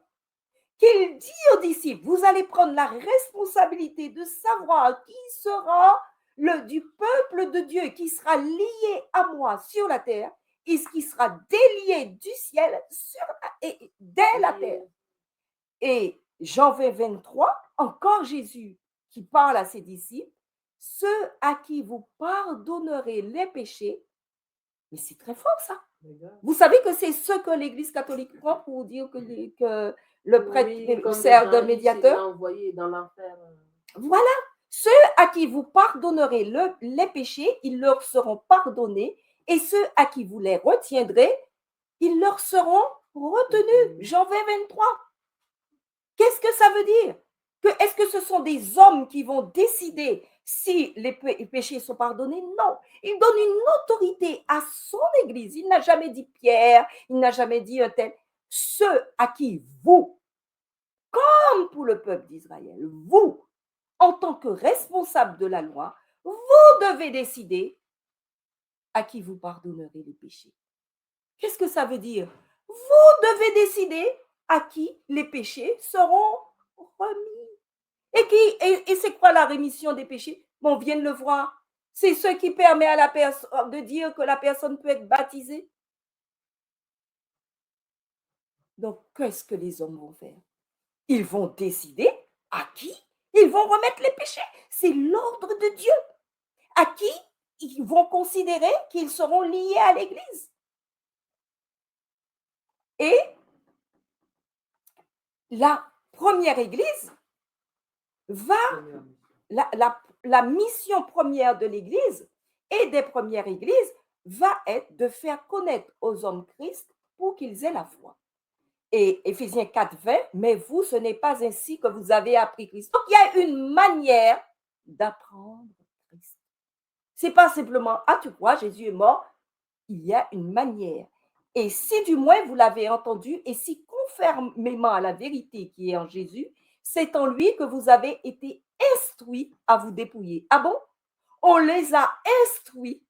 Qu'il dit aux disciples, vous allez prendre la responsabilité de savoir qui sera du peuple de Dieu, qui sera lié à moi sur la terre, et ce qui sera délié du ciel dès la terre. Et Jean 20, 23, encore Jésus qui parle à ses disciples, ceux à qui vous pardonnerez les péchés, mais c'est très fort ça. Vous savez que c'est ce que l'Église catholique prend pour dire que le prêtre sert de médiateur. Envoyé dans l'enfer. Voilà, ceux à qui vous pardonnerez les péchés, ils leur seront pardonnés, et ceux à qui vous les retiendrez, ils leur seront retenus. Jean 20, 23. Qu'est-ce que ça veut dire? Est-ce que ce sont des hommes qui vont décider si les péchés sont pardonnés? Non. Il donne une autorité à son Église. Il n'a jamais dit Pierre, il n'a jamais dit un tel. Ceux à qui vous, comme pour le peuple d'Israël, vous, en tant que responsable de la loi, vous devez décider à qui vous pardonnerez les péchés. Qu'est-ce que ça veut dire? Vous devez décider à qui les péchés seront remis. Et c'est quoi la rémission des péchés? Bon, on vient de le voir. C'est ce qui permet à la personne de dire que la personne peut être baptisée. Donc, qu'est-ce que les hommes vont faire? Ils vont décider à qui ils vont remettre les péchés. C'est l'ordre de Dieu. À qui ils vont considérer qu'ils seront liés à l'Église. Et la première Église la mission première de l'Église et des premières Églises va être de faire connaître aux hommes Christ pour qu'ils aient la foi. Et Éphésiens 4, 20, mais vous, ce n'est pas ainsi que vous avez appris Christ. Donc, il y a une manière d'apprendre Christ. Ce n'est pas simplement, ah, tu crois, Jésus est mort. Il y a une manière. Et si du moins vous l'avez entendu, et si conformément à la vérité qui est en Jésus, c'est en lui que vous avez été instruits à vous dépouiller. Ah bon? On les a instruits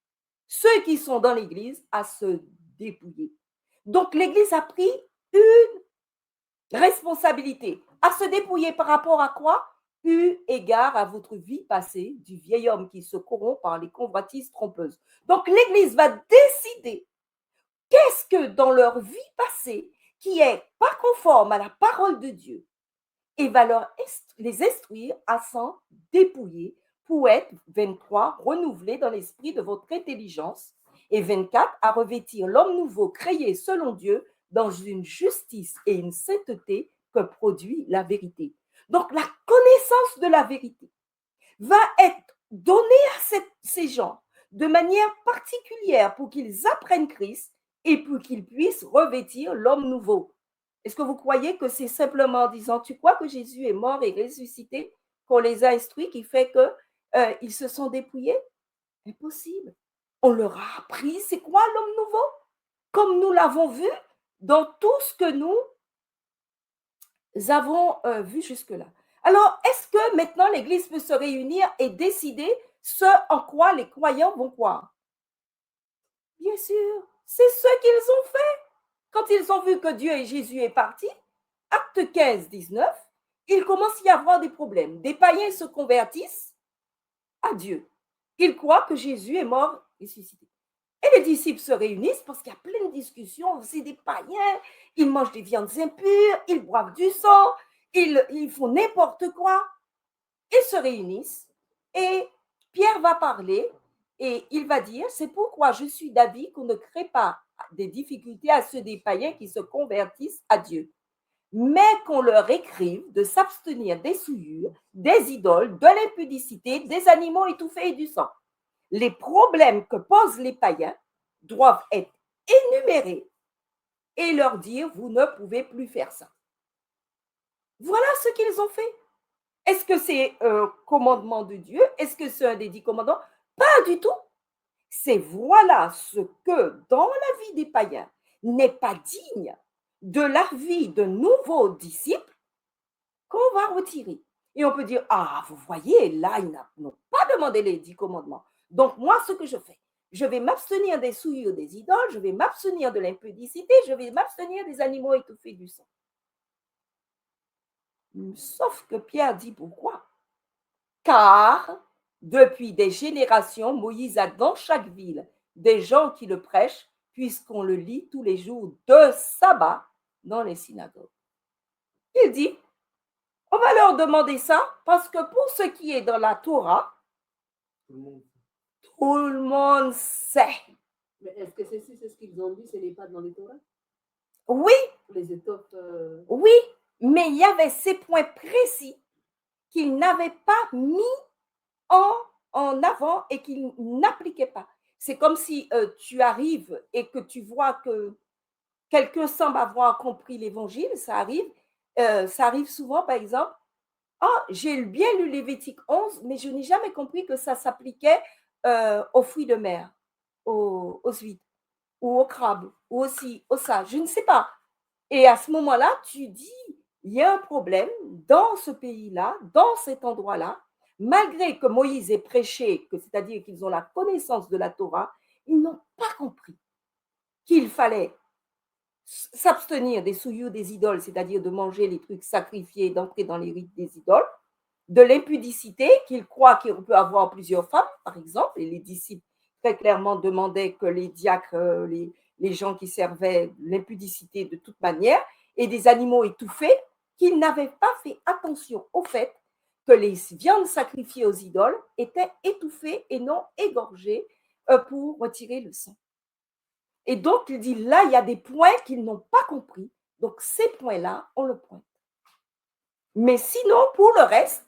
ceux qui sont dans l'Église à se dépouiller. Donc, l'Église a pris une responsabilité à se dépouiller par rapport à quoi? Eu égard à votre vie passée du vieil homme qui se corrompt par les convoitises trompeuses. Donc, l'Église va décider qu'est-ce que dans leur vie passée qui est pas conforme à la parole de Dieu et va les instruire à s'en dépouiller pour être 23 renouvelés dans l'esprit de votre intelligence et 24 à revêtir l'homme nouveau créé selon Dieu dans une justice et une sainteté que produit la vérité. Donc la connaissance de la vérité va être donnée à ces gens de manière particulière pour qu'ils apprennent Christ et pour qu'ils puissent revêtir l'homme nouveau. Est-ce que vous croyez que c'est simplement en disant, tu crois que Jésus est mort et ressuscité, qu'on les a instruits, qui fait qu'ils se sont dépouillés? Impossible. On leur a appris, c'est quoi l'homme nouveau? Comme nous l'avons vu dans tout ce que nous avons vu jusque-là. Alors, est-ce que maintenant l'Église peut se réunir et décider ce en quoi les croyants vont croire? Bien sûr, c'est ce qu'ils ont fait. Quand ils ont vu que Dieu et Jésus est parti, acte 15, 19, il commence à y avoir des problèmes. Des païens se convertissent à Dieu. Ils croient que Jésus est mort et ressuscité. Et les disciples se réunissent parce qu'il y a plein de discussions. C'est des païens, ils mangent des viandes impures, ils boivent du sang, ils font n'importe quoi. Ils se réunissent et Pierre va parler et il va dire, c'est pourquoi je suis d'avis qu'on ne crée pas des difficultés à ceux des païens qui se convertissent à Dieu, mais qu'on leur écrive de s'abstenir des souillures, des idoles, de l'impudicité, des animaux étouffés et du sang. Les problèmes que posent les païens doivent être énumérés et leur dire, vous ne pouvez plus faire ça. Voilà ce qu'ils ont fait. Est-ce que c'est un commandement de Dieu? Est-ce que c'est un des 10 commandements? Pas du tout. C'est voilà ce que dans la vie des païens n'est pas digne de la vie de nouveaux disciples qu'on va retirer. Et on peut dire, ah, vous voyez, là, ils n'ont pas demandé les 10 commandements. Donc, moi, ce que je fais, je vais m'abstenir des souillures des idoles, je vais m'abstenir de l'impudicité, je vais m'abstenir des animaux étouffés du sang. Sauf que Pierre dit pourquoi? Car depuis des générations, Moïse a dans chaque ville des gens qui le prêchent, puisqu'on le lit tous les jours de sabbat dans les synagogues. Il dit, on va leur demander ça parce que pour ce qui est dans la Torah, tout le monde sait. Mais est-ce que c'est ce qu'ils ont dit, ce n'est pas dans les Torah? Oui. Les étoffes. Oui, mais il y avait ces points précis qu'ils n'avaient pas mis en avant et qu'ils n'appliquaient pas. C'est comme si tu arrives et que tu vois que quelqu'un semble avoir compris l'évangile, ça arrive souvent, par exemple, j'ai bien lu Lévitique 11, mais je n'ai jamais compris que ça s'appliquait aux fruits de mer, aux huîtres, ou aux crabes, ou aussi au ça, je ne sais pas. Et à ce moment-là, tu dis, il y a un problème dans ce pays-là, dans cet endroit-là, malgré que Moïse ait prêché, c'est-à-dire qu'ils ont la connaissance de la Torah, ils n'ont pas compris qu'il fallait s'abstenir des souillures des idoles, c'est-à-dire de manger les trucs sacrifiés, d'entrer dans les rites des idoles, de l'impudicité, qu'ils croient qu'on peut avoir plusieurs femmes, par exemple, et les disciples très clairement demandaient que les diacres, les gens qui servaient l'impudicité de toute manière, et des animaux étouffés, qu'ils n'avaient pas fait attention au fait que les viandes sacrifiées aux idoles étaient étouffées et non égorgées pour retirer le sang. Et donc, il dit, là, il y a des points qu'ils n'ont pas compris. Donc, ces points-là, on le pointe. Mais sinon, pour le reste,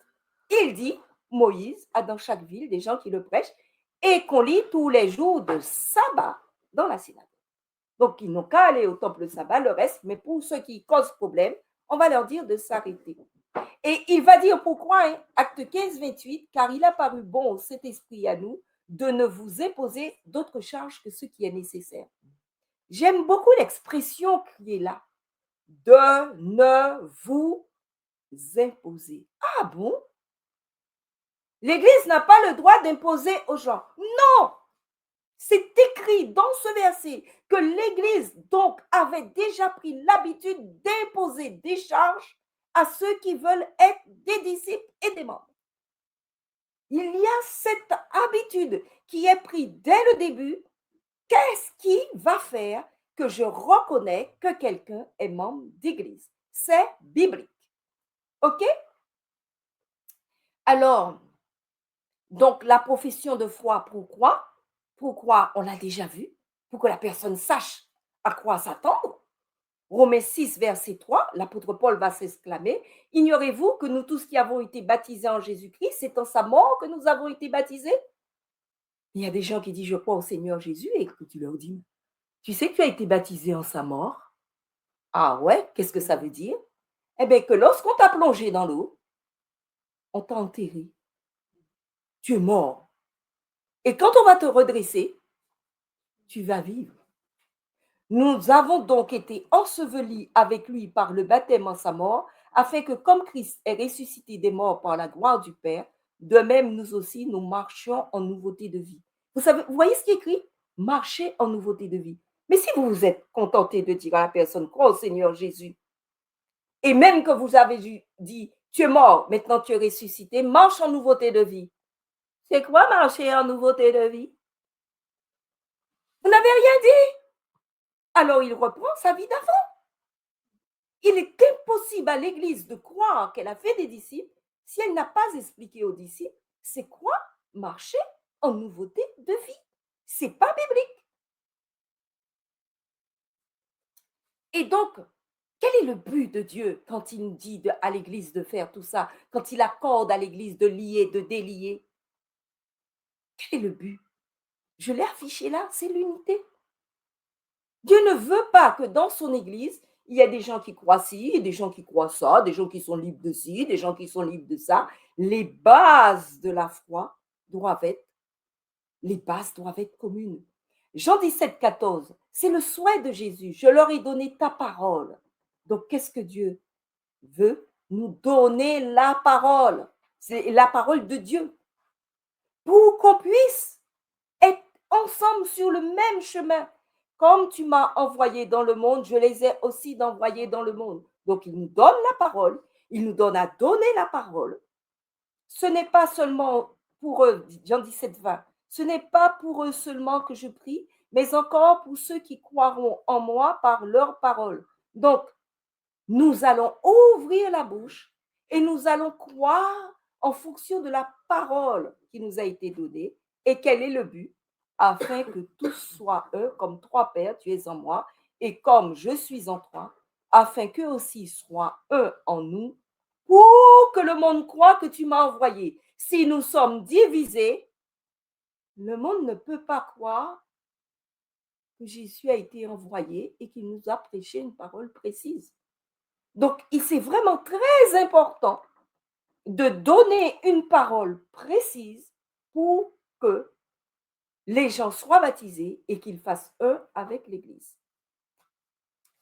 il dit, Moïse a dans chaque ville des gens qui le prêchent et qu'on lit tous les jours de sabbat dans la synagogue. Donc, ils n'ont qu'à aller au temple le sabbat, le reste, mais pour ceux qui causent problème, on va leur dire de s'arrêter. Et il va dire pourquoi, acte 15, 28, car il a paru bon au Saint-Esprit à nous de ne vous imposer d'autres charges que ce qui est nécessaire. J'aime beaucoup l'expression qui est là, de ne vous imposer. Ah bon? L'Église n'a pas le droit d'imposer aux gens. Non! C'est écrit dans ce verset que l'Église donc avait déjà pris l'habitude d'imposer des charges à ceux qui veulent être des disciples et des membres. Il y a cette habitude qui est prise dès le début. Qu'est-ce qui va faire que je reconnais que quelqu'un est membre d'église? C'est biblique. OK? Alors, donc la profession de foi, pourquoi? Pourquoi? On l'a déjà vu, pour que la personne sache à quoi s'attendre. Romains 6, verset 3, l'apôtre Paul va s'exclamer, « Ignorez-vous que nous tous qui avons été baptisés en Jésus-Christ, c'est en sa mort que nous avons été baptisés ?» Il y a des gens qui disent, « Je crois au Seigneur Jésus » et que tu leur dis, « Tu sais que tu as été baptisé en sa mort ?» Ah ouais, qu'est-ce que ça veut dire? Eh bien, que lorsqu'on t'a plongé dans l'eau, on t'a enterré. Tu es mort. Et quand on va te redresser, tu vas vivre. Nous avons donc été ensevelis avec lui par le baptême en sa mort, afin que comme Christ est ressuscité des morts par la gloire du Père, de même nous aussi, nous marchions en nouveauté de vie. Vous voyez ce qui est écrit? Marcher en nouveauté de vie. Mais si vous vous êtes contenté de dire à la personne, crois au Seigneur Jésus, et même que vous avez dit, tu es mort, maintenant tu es ressuscité, marche en nouveauté de vie. C'est quoi marcher en nouveauté de vie? Vous n'avez rien dit. Alors il reprend sa vie d'avant. Il est impossible à l'Église de croire qu'elle a fait des disciples si elle n'a pas expliqué aux disciples c'est quoi marcher en nouveauté de vie. C'est pas biblique. Et donc, quel est le but de Dieu quand il dit à l'Église de faire tout ça, quand il accorde à l'Église de lier, de délier? Quel est le but? Je l'ai affiché là, c'est l'unité. Dieu ne veut pas que dans son Église, il y ait des gens qui croient ci, des gens qui croient ça, des gens qui sont libres de ci, des gens qui sont libres de ça. Les bases de la foi doivent être communes. Jean 17, 14, c'est le souhait de Jésus. Je leur ai donné ta parole. Donc, qu'est-ce que Dieu veut? Nous donner la parole. C'est la parole de Dieu. Pour qu'on puisse être ensemble sur le même chemin. Comme tu m'as envoyé dans le monde, je les ai aussi envoyés dans le monde. Donc, il nous donne la parole. Il nous donne à donner la parole. Ce n'est pas seulement pour eux, Jean 17, 20, ce n'est pas pour eux seulement que je prie, mais encore pour ceux qui croiront en moi par leur parole. Donc, nous allons ouvrir la bouche et nous allons croire en fonction de la parole qui nous a été donnée. Et quel est le but? Afin que tous soient un, comme trois pères, tu es en moi, et comme je suis en toi, afin qu'eux aussi soient un en nous, pour que le monde croie que tu m'as envoyé. Si nous sommes divisés, le monde ne peut pas croire que Jésus a été envoyé et qu'il nous a prêché une parole précise. Donc, c'est vraiment très important de donner une parole précise pour que les gens soient baptisés et qu'ils fassent un avec l'Église.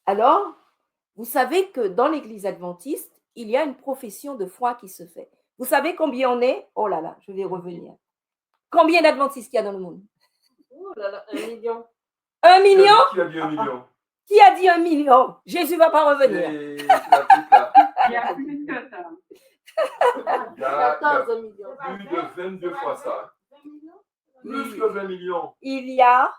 Alors, vous savez que dans l'Église adventiste, il y a une profession de foi qui se fait. Vous savez combien on est? Oh là là, je vais revenir. Combien d'adventistes il y a dans le monde? Oh là là, 1 million. 1 million? Qui a dit 1 million? Qui a dit 1 million? Jésus ne va pas revenir. Il y a plus que ça. Il y a 14 millions. plus de 22 fois ça. Plus que 20 millions. Il y a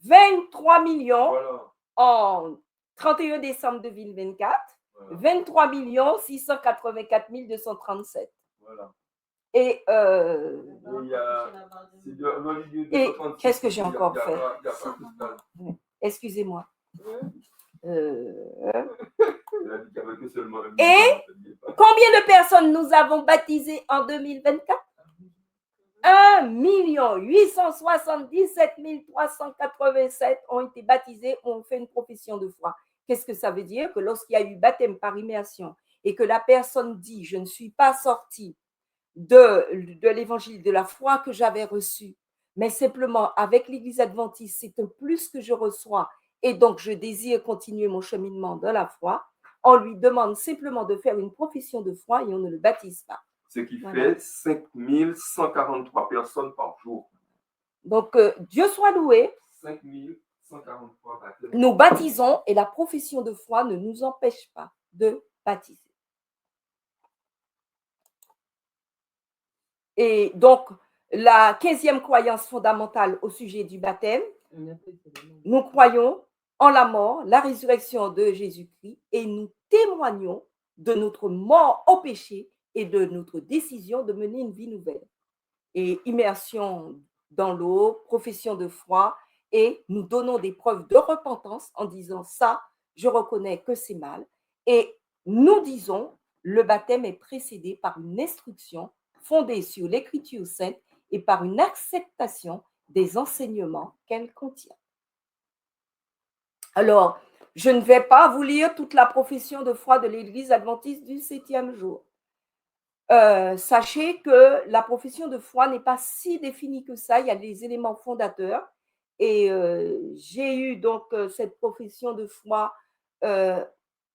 23 millions Voilà. en 31 décembre 2024, Voilà. 23 684 237. Voilà. Et il y a, qu'est-ce que j'ai encore fait? Il y a Pakistan. Excusez-moi. Et combien de personnes nous avons baptisées en 2024? 1 877 387 ont été baptisés, ont fait une profession de foi. Qu'est-ce que ça veut dire? Que lorsqu'il y a eu baptême par immersion et que la personne dit « Je ne suis pas sortie de l'évangile de la foi que j'avais reçu, mais simplement avec l'Église adventiste, c'est un plus que je reçois et donc je désire continuer mon cheminement dans la foi », on lui demande simplement de faire une profession de foi et on ne le baptise pas. Ce qui fait 5143 personnes par jour. Donc, Dieu soit loué. 5143 baptêmes. Nous baptisons et la profession de foi ne nous empêche pas de baptiser. Et donc, la 15e croyance fondamentale au sujet du baptême, nous croyons en la mort, la résurrection de Jésus-Christ et nous témoignons de notre mort au péché et de notre décision de mener une vie nouvelle. Et immersion dans l'eau, profession de foi, et nous donnons des preuves de repentance en disant ça, je reconnais que c'est mal. Et nous disons, le baptême est précédé par une instruction fondée sur l'Écriture sainte et par une acceptation des enseignements qu'elle contient. Alors, je ne vais pas vous lire toute la profession de foi de l'Église adventiste du 7e jour. Sachez que la profession de foi n'est pas si définie que ça. Il y a des éléments fondateurs. Et j'ai eu donc cette profession de foi.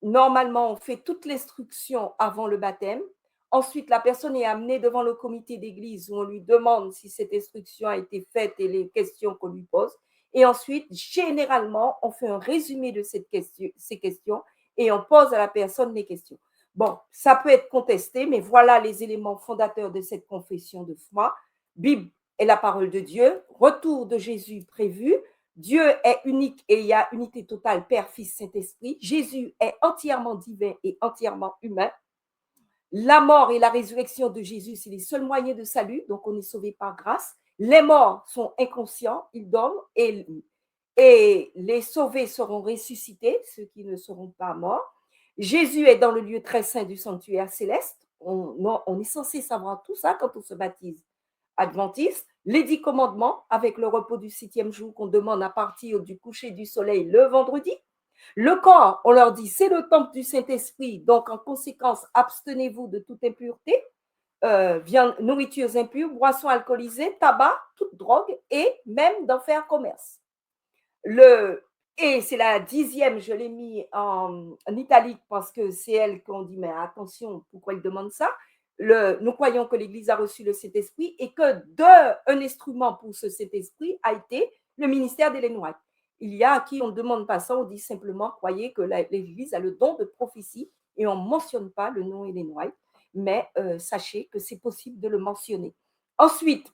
Normalement, on fait toute l'instruction avant le baptême. Ensuite, la personne est amenée devant le comité d'église où on lui demande si cette instruction a été faite et les questions qu'on lui pose. Et ensuite, généralement, on fait un résumé de ces questions et on pose à la personne les questions. Bon, ça peut être contesté, mais voilà les éléments fondateurs de cette confession de foi. Bible est la parole de Dieu, retour de Jésus prévu, Dieu est unique et il y a unité totale, Père, Fils, Saint-Esprit. Jésus est entièrement divin et entièrement humain. La mort et la résurrection de Jésus, c'est les seuls moyens de salut, donc on est sauvé par grâce. Les morts sont inconscients, ils dorment, et les sauvés seront ressuscités, ceux qui ne seront pas morts. Jésus est dans le lieu très saint du sanctuaire céleste. On est censé savoir tout ça quand on se baptise adventiste. Les 10 commandements avec le repos du 7e jour qu'on demande à partir du coucher du soleil le vendredi. Le corps, on leur dit, c'est le temple du Saint-Esprit, donc en conséquence, abstenez-vous de toute impureté, viande, nourritures impures, boissons alcoolisées, tabac, toute drogue, et même d'en faire commerce. Et c'est la 10e, je l'ai mis en italique parce que c'est elle qu'on dit, mais attention, pourquoi il demande ça? Nous croyons que l'Église a reçu le Saint-Esprit et que un instrument pour ce Saint-Esprit a été le ministère d'Ellen White. Il y a à qui on ne demande pas ça, on dit simplement, croyez que l'Église a le don de prophétie et on ne mentionne pas le nom Ellen White, mais sachez que c'est possible de le mentionner. Ensuite,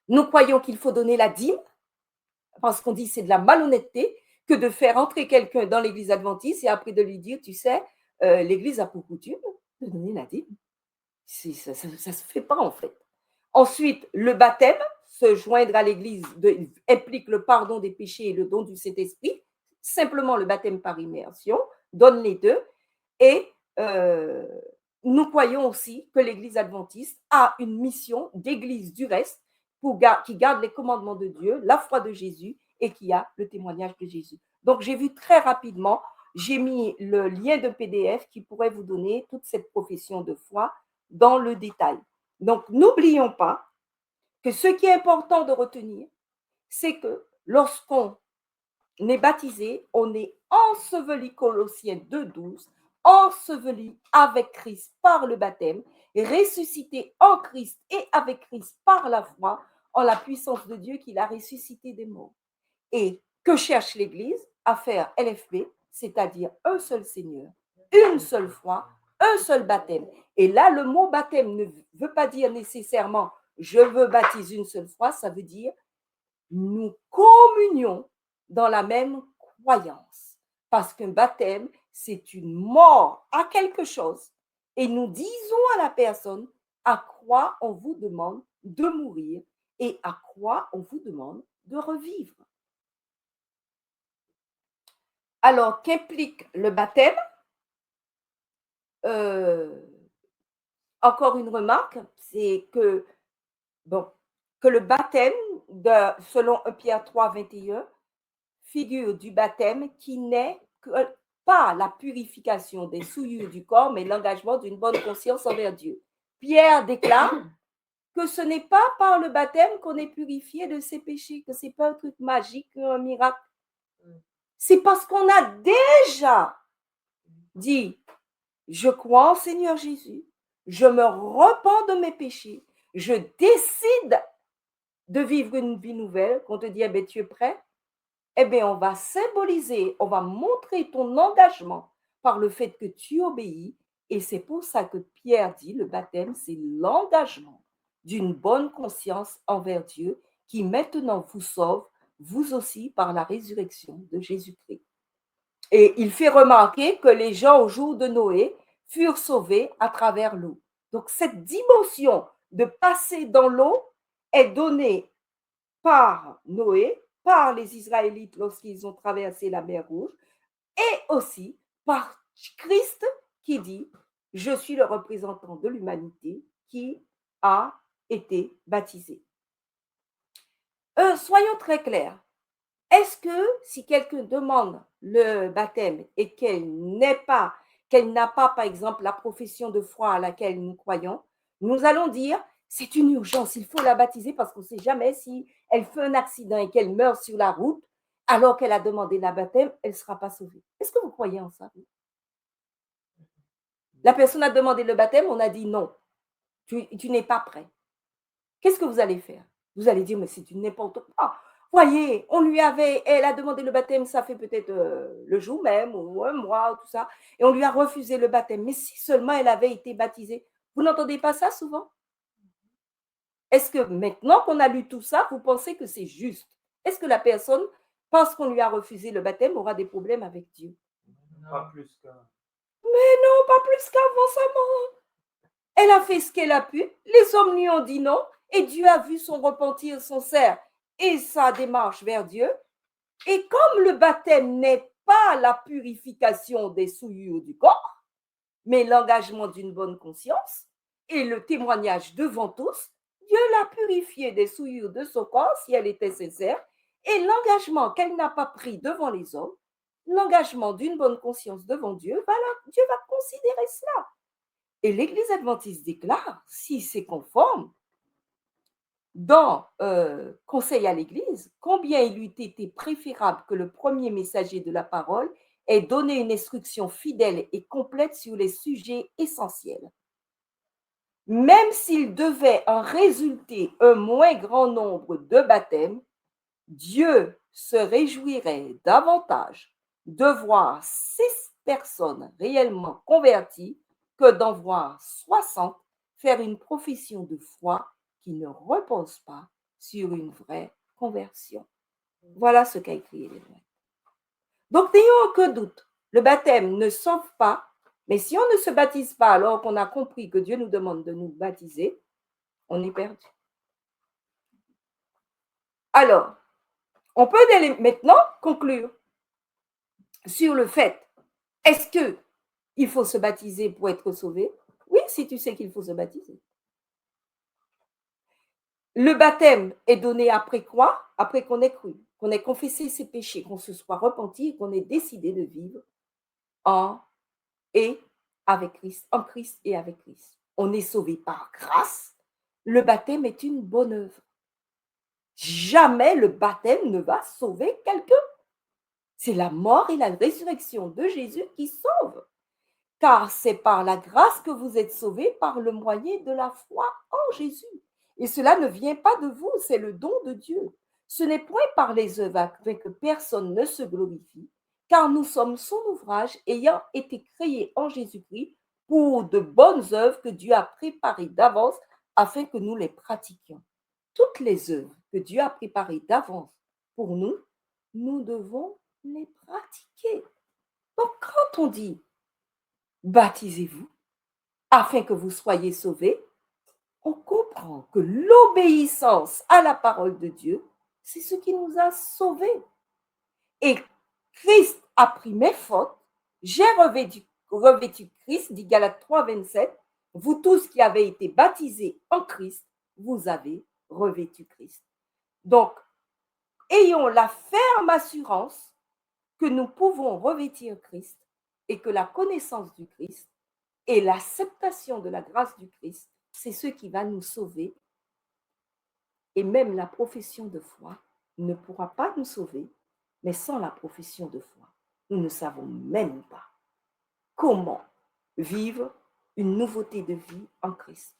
nous croyons qu'il faut donner la dîme, parce qu'on dit c'est de la malhonnêteté que de faire entrer quelqu'un dans l'Église adventiste et après de lui dire, tu sais, l'Église a pour coutume de donner la dîme. Ça se fait pas en fait. Ensuite, le baptême, se joindre à l'Église implique le pardon des péchés et le don du Saint-Esprit. Simplement le baptême par immersion donne les deux. Et nous croyons aussi que l'Église adventiste a une mission d'Église du reste qui garde les commandements de Dieu, la foi de Jésus et qui a le témoignage de Jésus. Donc, j'ai vu très rapidement, j'ai mis le lien de PDF qui pourrait vous donner toute cette profession de foi dans le détail. Donc, n'oublions pas que ce qui est important de retenir, c'est que lorsqu'on est baptisé, on est enseveli, Colossiens 2,12, enseveli avec Christ par le baptême, ressuscité en Christ et avec Christ par la foi, en la puissance de Dieu qui l'a ressuscité des morts. Et que cherche l'Église? À faire LFB, c'est-à-dire un seul Seigneur, une seule foi, un seul baptême. Et là, le mot baptême ne veut pas dire nécessairement je veux baptiser une seule fois, ça veut dire nous communions dans la même croyance. Parce qu'un baptême, c'est une mort à quelque chose. Et nous disons à la personne à quoi on vous demande de mourir et à quoi on vous demande de revivre. Alors, qu'implique le baptême? Encore une remarque, c'est que, que le baptême, selon 1 Pierre 3, 21, figure du baptême qui n'est pas la purification des souillures du corps, mais l'engagement d'une bonne conscience envers Dieu. Pierre déclare que ce n'est pas par le baptême qu'on est purifié de ses péchés, que ce n'est pas un truc magique, un miracle. C'est parce qu'on a déjà dit, je crois en Seigneur Jésus, je me repens de mes péchés, je décide de vivre une vie nouvelle, qu'on te dit, eh bien, tu es prêt? Eh bien, on va symboliser, on va montrer ton engagement par le fait que tu obéis. Et c'est pour ça que Pierre dit, le baptême, c'est l'engagement d'une bonne conscience envers Dieu qui maintenant vous sauve, vous aussi, par la résurrection de Jésus-Christ. Et il fait remarquer que les gens au jour de Noé furent sauvés à travers l'eau. Donc cette dimension de passer dans l'eau est donnée par Noé, par les Israélites lorsqu'ils ont traversé la mer Rouge, et aussi par Christ qui dit, je suis le représentant de l'humanité qui a été baptisé. Soyons très clairs. Est-ce que si quelqu'un demande le baptême et qu'elle n'a pas, par exemple, la profession de foi à laquelle nous croyons, nous allons dire, c'est une urgence, il faut la baptiser parce qu'on ne sait jamais si elle fait un accident et qu'elle meurt sur la route, alors qu'elle a demandé le baptême, elle ne sera pas sauvée. Est-ce que vous croyez en ça? La personne a demandé le baptême, on a dit non, tu n'es pas prêt. Qu'est-ce que vous allez faire? Vous allez dire, mais c'est du n'importe quoi. Voyez, elle a demandé le baptême, ça fait peut-être le jour même ou un mois, tout ça, et on lui a refusé le baptême. Mais si seulement elle avait été baptisée, vous n'entendez pas ça souvent? Est-ce que maintenant qu'on a lu tout ça, vous pensez que c'est juste? Est-ce que la personne, parce qu'on lui a refusé le baptême, aura des problèmes avec Dieu? Pas plus qu'avant. Mais non, pas plus qu'avant sa mort. Elle a fait ce qu'elle a pu, les hommes lui ont dit non, et Dieu a vu son repentir sincère et sa démarche vers Dieu. Et comme le baptême n'est pas la purification des souillures du corps, mais l'engagement d'une bonne conscience et le témoignage devant tous, Dieu l'a purifiée des souillures de son corps si elle était sincère, et l'engagement qu'elle n'a pas pris devant les hommes, l'engagement d'une bonne conscience devant Dieu, Dieu va considérer cela. Et l'Église adventiste déclare, si c'est conforme, dans Conseil à l'Église, combien il eût été préférable que le premier messager de la parole ait donné une instruction fidèle et complète sur les sujets essentiels. Même s'il devait en résulter un moins grand nombre de baptêmes, Dieu se réjouirait davantage de voir 6 personnes réellement converties que d'en voir 60 faire une profession de foi qui ne repose pas sur une vraie conversion. Voilà ce qu'a écrit Ellen White. Donc, n'ayons aucun doute, le baptême ne sauve pas, mais si on ne se baptise pas alors qu'on a compris que Dieu nous demande de nous baptiser, on est perdu. Alors, on peut maintenant conclure sur le fait, est-ce qu'il faut se baptiser pour être sauvé? Oui, si tu sais qu'il faut se baptiser. Le baptême est donné après quoi? Après qu'on ait cru, qu'on ait confessé ses péchés, qu'on se soit repenti, qu'on ait décidé de vivre en Christ et avec Christ. On est sauvé par grâce. Le baptême est une bonne œuvre. Jamais le baptême ne va sauver quelqu'un. C'est la mort et la résurrection de Jésus qui sauvent. Car c'est par la grâce que vous êtes sauvés par le moyen de la foi en Jésus. Et cela ne vient pas de vous, c'est le don de Dieu. Ce n'est point par les œuvres afin que personne ne se glorifie, car nous sommes son ouvrage ayant été créés en Jésus-Christ pour de bonnes œuvres que Dieu a préparées d'avance afin que nous les pratiquions. Toutes les œuvres que Dieu a préparées d'avance pour nous, nous devons les pratiquer. Donc quand on dit baptisez-vous afin que vous soyez sauvés, on comprend que l'obéissance à la parole de Dieu, c'est ce qui nous a sauvés. Et Christ a pris mes fautes, j'ai revêtu Christ, dit Galates 3, 27, vous tous qui avez été baptisés en Christ, vous avez revêtu Christ. Donc, ayons la ferme assurance que nous pouvons revêtir Christ et que la connaissance du Christ et l'acceptation de la grâce du Christ, c'est ce qui va nous sauver. Et même la profession de foi ne pourra pas nous sauver, mais sans la profession de foi, nous ne savons même pas comment vivre une nouveauté de vie en Christ.